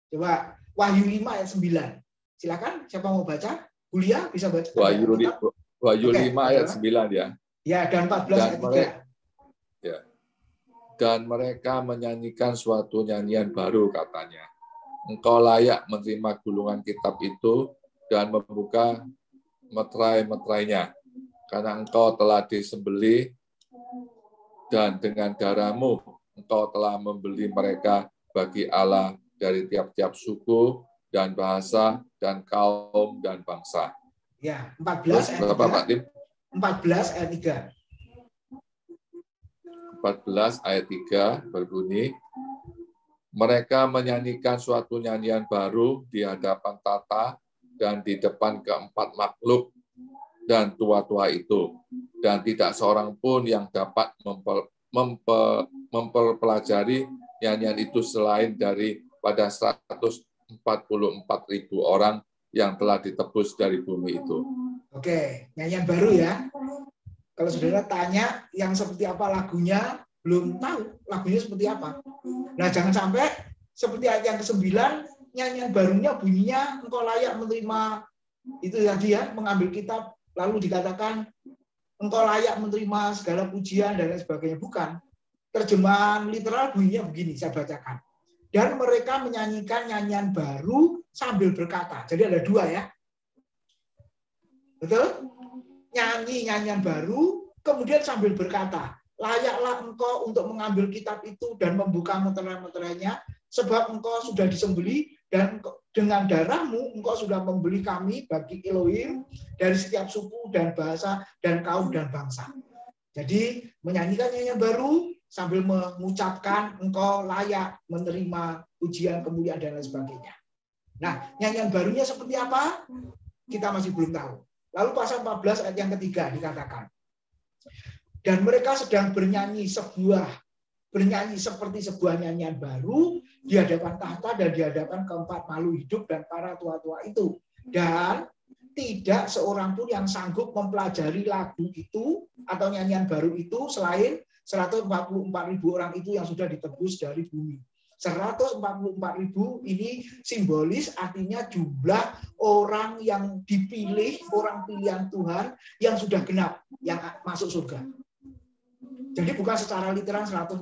Coba Wahyu 5 ayat 9. Silakan, siapa mau baca? Julia bisa baca. Wahyu 5 ayat 9 ya. Ya, dan 14 ayat 3. Ya. Dan mereka menyanyikan suatu nyanyian baru katanya. Engkau layak menerima gulungan kitab itu dan membuka meterai-meterainya. Karena engkau telah disembelih dan dengan darahmu engkau telah membeli mereka bagi Allah dari tiap-tiap suku dan bahasa dan kaum dan bangsa. Ya, 14 ayat 3. 14 ayat 3. 14 ayat 3 berbunyi, mereka menyanyikan suatu nyanyian baru di hadapan tata dan di depan keempat makhluk dan tua-tua itu, dan tidak seorang pun yang dapat mempelajari nyanyian itu selain daripada 144.000 orang yang telah ditebus dari bumi itu. Oke, nyanyian baru ya. Kalau saudara tanya yang seperti apa lagunya, belum tahu lagunya seperti apa. Nah, jangan sampai seperti ayat yang ke-9, nyanyian barunya bunyinya engkau layak menerima itu tadi ya, mengambil kitab. Lalu dikatakan engkau layak menerima segala pujian dan lain sebagainya. Bukan. Terjemahan literal bunyinya begini, saya bacakan. Dan mereka menyanyikan nyanyian baru sambil berkata. Jadi ada dua ya. Betul? Nyanyi nyanyian baru, kemudian sambil berkata. layaklah engkau untuk mengambil kitab itu dan membuka meterai-meterainya, sebab engkau sudah disembelih dan dengan darahmu engkau sudah membeli kami bagi Elohim dari setiap suku dan bahasa dan kaum dan bangsa. Jadi menyanyikan nyanyian baru sambil mengucapkan engkau layak menerima pujian, kemuliaan dan lain sebagainya. Nah, nyanyian barunya seperti apa? Kita masih belum tahu. Lalu pasal 14 ayat yang ketiga dikatakan, dan mereka sedang bernyanyi seperti sebuah nyanyian baru di hadapan tahta dan di hadapan keempat makhluk hidup dan para tua-tua itu. Dan tidak seorang pun yang sanggup mempelajari lagu itu atau nyanyian baru itu selain 144.000 orang itu yang sudah ditebus dari bumi. 144.000 ini simbolis, artinya jumlah orang yang dipilih, orang pilihan Tuhan yang sudah genap, yang masuk surga. Jadi bukan secara literal 144.000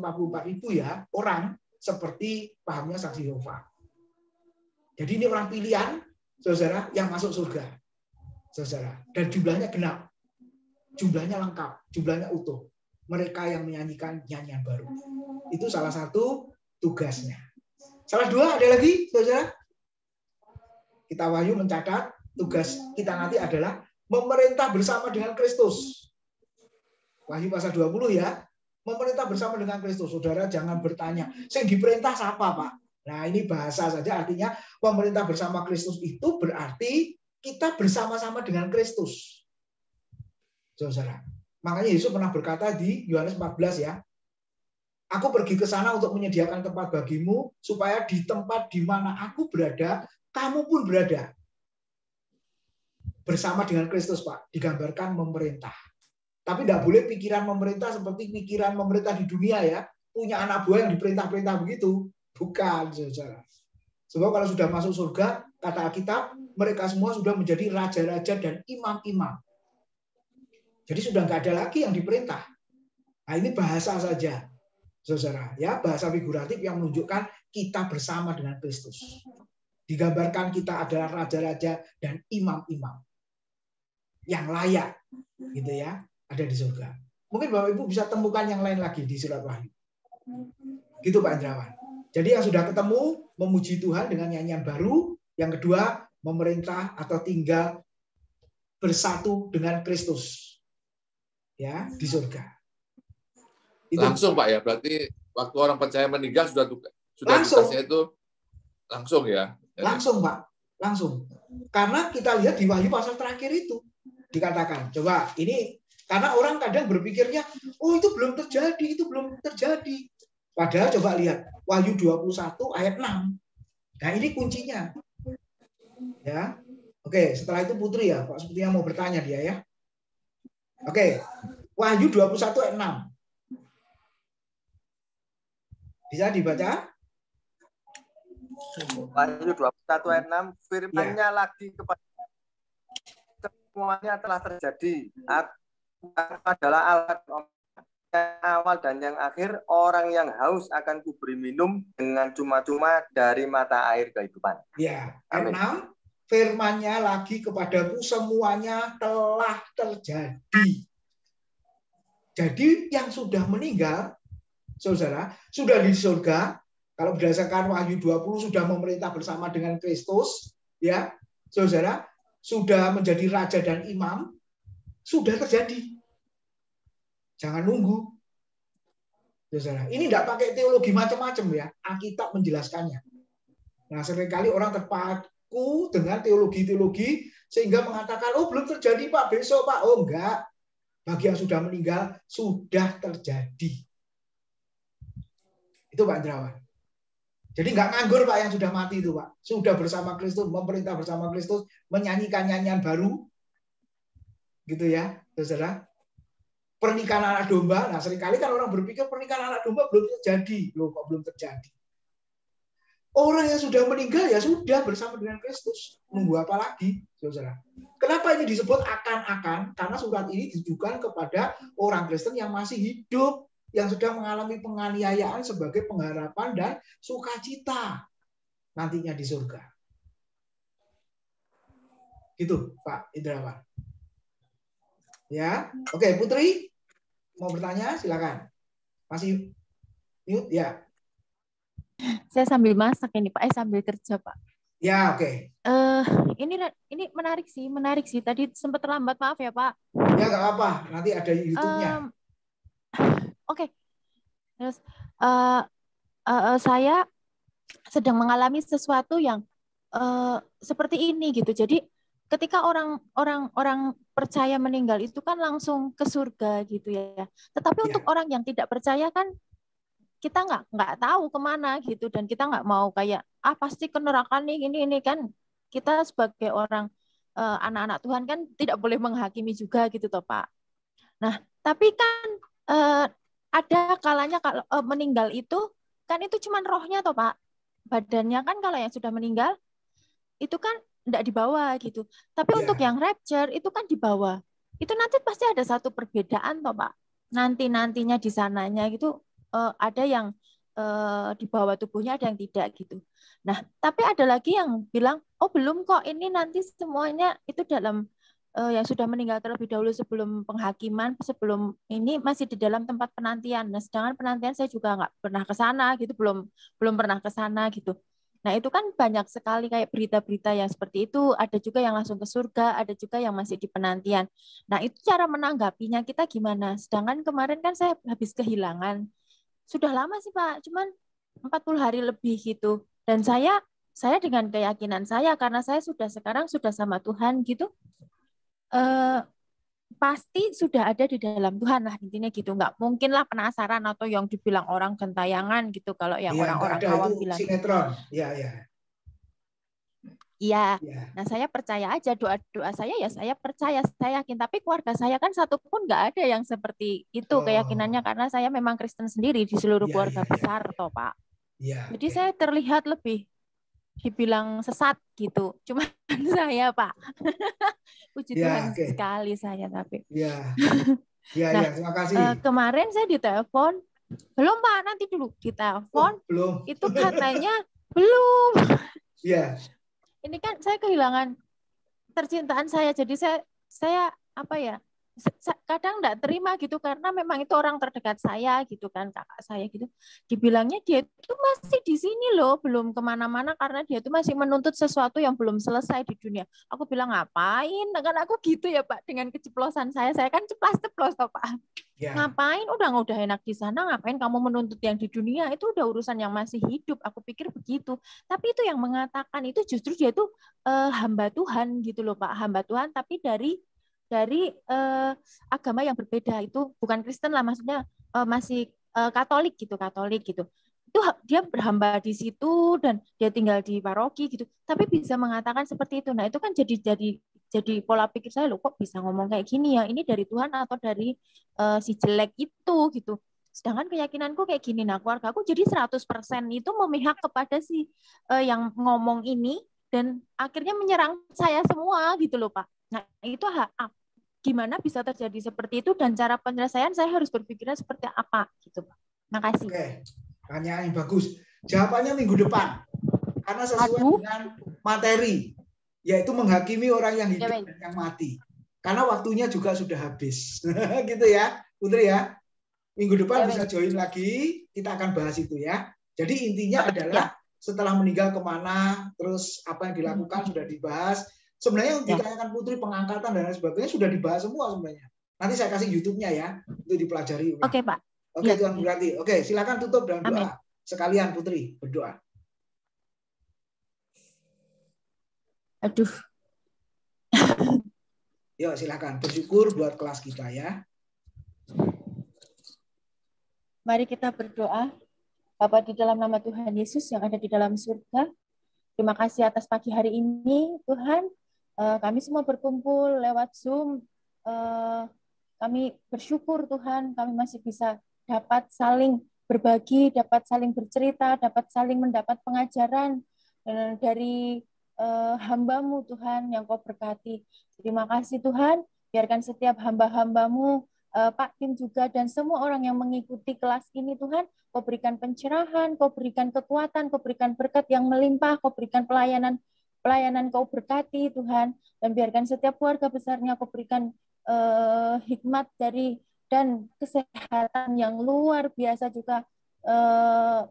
ya, orang seperti pahamnya saksi Yehova. Jadi ini orang pilihan, saudara, yang masuk surga. Saudara, dan jumlahnya genap. Jumlahnya lengkap, jumlahnya utuh. Mereka yang menyanyikan nyanyian baru. Itu salah satu tugasnya. Salah dua ada lagi, saudara. Kita Wahyu mencatat tugas kita nanti adalah memerintah bersama dengan Kristus. Wahyu pasal 20 ya. Memerintah bersama dengan Kristus. Saudara jangan bertanya, sing diperintah siapa, Pak? Nah, ini bahasa saja, artinya pemerintah bersama Kristus itu berarti kita bersama-sama dengan Kristus. Saudara. Makanya Yesus pernah berkata di Yohanes 14 ya, aku pergi ke sana untuk menyediakan tempat bagimu, supaya di tempat di mana aku berada, kamu pun berada. Bersama dengan Kristus, Pak. Digambarkan memerintah. Tapi tidak boleh pikiran memerintah seperti pikiran memerintah di dunia ya. Punya anak buah yang diperintah-perintah begitu. Bukan, saudara. Sebab kalau sudah masuk surga, kata Alkitab, mereka semua sudah menjadi raja-raja dan imam-imam. Jadi sudah nggak ada lagi yang diperintah. Nah, ini bahasa saja. Saudara, ya, bahasa figuratif yang menunjukkan kita bersama dengan Kristus. Digambarkan kita adalah raja-raja dan imam-imam yang layak, gitu ya, ada di surga. Mungkin Bapak Ibu bisa temukan yang lain lagi di surat Wahyu. Gitu Pak Indrawan. Jadi yang sudah ketemu memuji Tuhan dengan nyanyian baru, yang kedua memerintah atau tinggal bersatu dengan Kristus, ya, di surga. Itu langsung Pak ya, berarti waktu orang percaya meninggal sudah langsung. Tugasnya itu langsung ya. Langsung Pak, langsung. Karena kita lihat di Wahyu pasal terakhir itu dikatakan, coba ini karena orang kadang berpikirnya, oh itu belum terjadi. Padahal coba lihat Wahyu 21 ayat 6. Nah ini kuncinya. Ya, oke. Setelah itu Putri ya, Pak sepertinya mau bertanya dia ya. Oke, Wahyu 21 ayat 6. Bisa dibaca? Wahyu 21 ayat 6, firman-Nya lagi kepada semuanya telah terjadi. Aku adalah Allah yang awal dan yang akhir, orang yang haus akan kuberi minum dengan cuma-cuma dari mata air kehidupan. Ya, ayat 6, firman-Nya lagi kepadamu semuanya telah terjadi. Jadi yang sudah meninggal, saudara, sudah di surga. Kalau berdasarkan Wahyu 20 sudah memerintah bersama dengan Kristus, ya, saudara, sudah menjadi raja dan imam, sudah terjadi. Jangan nunggu, saudara. Ini tidak pakai teologi macam-macam ya. Alkitab menjelaskannya. Nah, seringkali orang terpaku dengan teologi-teologi sehingga mengatakan, oh belum terjadi Pak, besok Pak. Oh enggak. Bagi yang sudah meninggal sudah terjadi. Itu Pak Indrawan. Jadi nggak nganggur Pak yang sudah mati itu Pak. Sudah bersama Kristus, memerintah bersama Kristus, menyanyikan nyanyian baru. Gitu ya, saudara. Pernikahan anak domba. Nah seringkali kan orang berpikir pernikahan anak domba belum terjadi. Loh kok belum terjadi? Orang yang sudah meninggal ya sudah bersama dengan Kristus. Nunggu apa lagi, saudara? Kenapa ini disebut akan-akan? Karena surat ini ditujukan kepada orang Kristen yang masih hidup, yang sedang mengalami penganiayaan sebagai pengharapan dan sukacita nantinya di surga. Gitu, Pak Indrawan. Ya, oke Putri. mau bertanya? Silakan. Masih mute ya? Saya sambil masak ini Pak, sambil kerja Pak. Ya, oke. Ini menarik sih. Tadi sempat terlambat, maaf ya Pak. Ya nggak apa-apa, nanti ada YouTube-nya. Oke. Terus saya sedang mengalami sesuatu yang seperti ini gitu. Jadi ketika orang percaya meninggal itu kan langsung ke surga gitu ya. Tetapi untuk orang yang tidak percaya kan kita nggak tahu kemana gitu, dan kita nggak mau kayak pasti ke neraka nih ini kan. Kita sebagai orang anak-anak Tuhan kan tidak boleh menghakimi juga gitu toh Pak. Nah tapi kan ada kalanya kalau meninggal itu kan itu cuman rohnya toh Pak. Badannya kan kalau yang sudah meninggal itu kan tidak dibawa gitu. Tapi untuk yang rapture itu kan dibawa. Itu nanti pasti ada satu perbedaan toh Pak. Nantinya di sananya gitu ada yang dibawa tubuhnya, ada yang tidak gitu. Nah, tapi ada lagi yang bilang, oh belum kok, ini nanti semuanya itu dalam yang sudah meninggal terlebih dahulu sebelum penghakiman, sebelum ini masih di dalam tempat penantian. Nah, sedangkan penantian saya juga nggak pernah ke sana gitu, belum pernah ke sana gitu. Nah, itu kan banyak sekali kayak berita-berita yang seperti itu, ada juga yang langsung ke surga, ada juga yang masih di penantian. Nah, itu cara menanggapinya kita gimana? Sedangkan kemarin kan saya habis kehilangan. Sudah lama sih Pak, cuman 40 hari lebih gitu. Dan saya dengan keyakinan saya, karena saya sekarang sudah sama Tuhan gitu, pasti sudah ada di dalam Tuhan lah intinya gitu. Nggak mungkin lah penasaran atau yang dibilang orang gentayangan gitu, kalau yang orang-orang awam bilang sinetron. Iya. Iya. Nah saya percaya aja, doa saya ya saya percaya, saya yakin. Tapi keluarga saya kan satu pun nggak ada yang seperti itu keyakinannya, karena saya memang Kristen sendiri di seluruh keluarga besar toh Pak. Jadi saya terlihat lebih dibilang sesat gitu. Cuma saya Pak. Puji Tuhan sekali saya tapi. Iya. Nah, terima kasih. Kemarin saya ditelepon, belum Pak, nanti dulu ditelepon. Belum. Itu katanya belum. Iya. Ini kan saya kehilangan tercintaan saya, jadi saya apa ya, kadang enggak terima gitu, karena memang itu orang terdekat saya gitu kan, kakak saya gitu, dibilangnya dia itu masih di sini loh, belum kemana-mana karena dia itu masih menuntut sesuatu yang belum selesai di dunia. Aku bilang ngapain, kan aku gitu ya Pak, dengan keceplosan saya kan ceplas-ceplos toh Pak. Ngapain, udah enak di sana, ngapain kamu menuntut yang di dunia, itu udah urusan yang masih hidup, aku pikir begitu. Tapi itu yang mengatakan itu justru dia itu hamba Tuhan gitu loh Pak, hamba Tuhan tapi dari agama yang berbeda, itu bukan Kristen lah, maksudnya masih Katolik gitu. Itu dia berhamba di situ dan dia tinggal di paroki gitu, tapi bisa mengatakan seperti itu. Nah itu kan jadi pola pikir saya, loh kok bisa ngomong kayak gini ya, ini dari Tuhan atau dari si jelek itu gitu. Sedangkan keyakinanku kayak gini. Nah keluarga aku jadi 100% itu memihak kepada si yang ngomong ini, dan akhirnya menyerang saya semua gitu loh Pak. Nah itu gimana bisa terjadi seperti itu, dan cara penyelesaian saya harus berpikirnya seperti apa gitu Pak. Makasih. Oke, pertanyaan yang bagus. Jawabannya minggu depan, karena sesuai dengan materi, yaitu menghakimi orang yang hidup dan yang mati. Karena waktunya juga sudah habis. Gitu ya, Putri ya. Minggu depan bisa join lagi, kita akan bahas itu ya. Jadi intinya adalah setelah meninggal kemana, terus apa yang dilakukan sudah dibahas. Sebenarnya yang ditanyakan Putri, pengangkatan dan lain sebagainya sudah dibahas semua sebenarnya. Nanti saya kasih YouTube-nya ya, untuk dipelajari. Oke Pak. Oke Tuhan berarti. Oke, silakan tutup dengan doa. Amin. Sekalian Putri berdoa. Aduh. Yuk silakan bersyukur buat kelas kita ya. Mari kita berdoa. Bapa di dalam nama Tuhan Yesus yang ada di dalam surga, terima kasih atas pagi hari ini Tuhan. Kami semua berkumpul lewat Zoom. Kami bersyukur Tuhan, kami masih bisa dapat saling berbagi, dapat saling bercerita, dapat saling mendapat pengajaran dari hamba-Mu Tuhan yang Kau berkati. Terima kasih Tuhan, biarkan setiap hamba-hamba-Mu, Pak Tim juga, dan semua orang yang mengikuti kelas ini Tuhan, Kau berikan pencerahan, Kau berikan kekuatan, Kau berikan berkat yang melimpah, Kau berikan pelayanan Kau berkati Tuhan, dan biarkan setiap keluarga besarnya Kau berikan hikmat dari dan kesehatan yang luar biasa juga,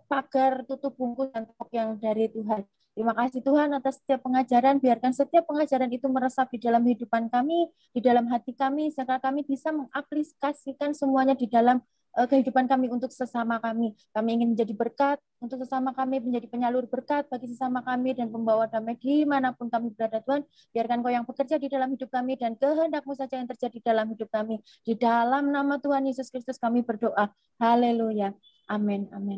pagar tutup bungkus dan topik yang dari Tuhan. Terima kasih Tuhan atas setiap pengajaran. Biarkan setiap pengajaran itu meresap di dalam kehidupan kami, di dalam hati kami, sehingga kami bisa mengaplikasikan semuanya di dalam kehidupan kami untuk sesama kami. Kami ingin menjadi berkat untuk sesama kami, menjadi penyalur berkat bagi sesama kami, dan pembawa damai dimanapun kami berada Tuhan. Biarkan Kau yang bekerja di dalam hidup kami, dan kehendak-Mu saja yang terjadi dalam hidup kami. Di dalam nama Tuhan Yesus Kristus kami berdoa. Haleluya. Amin. Amin.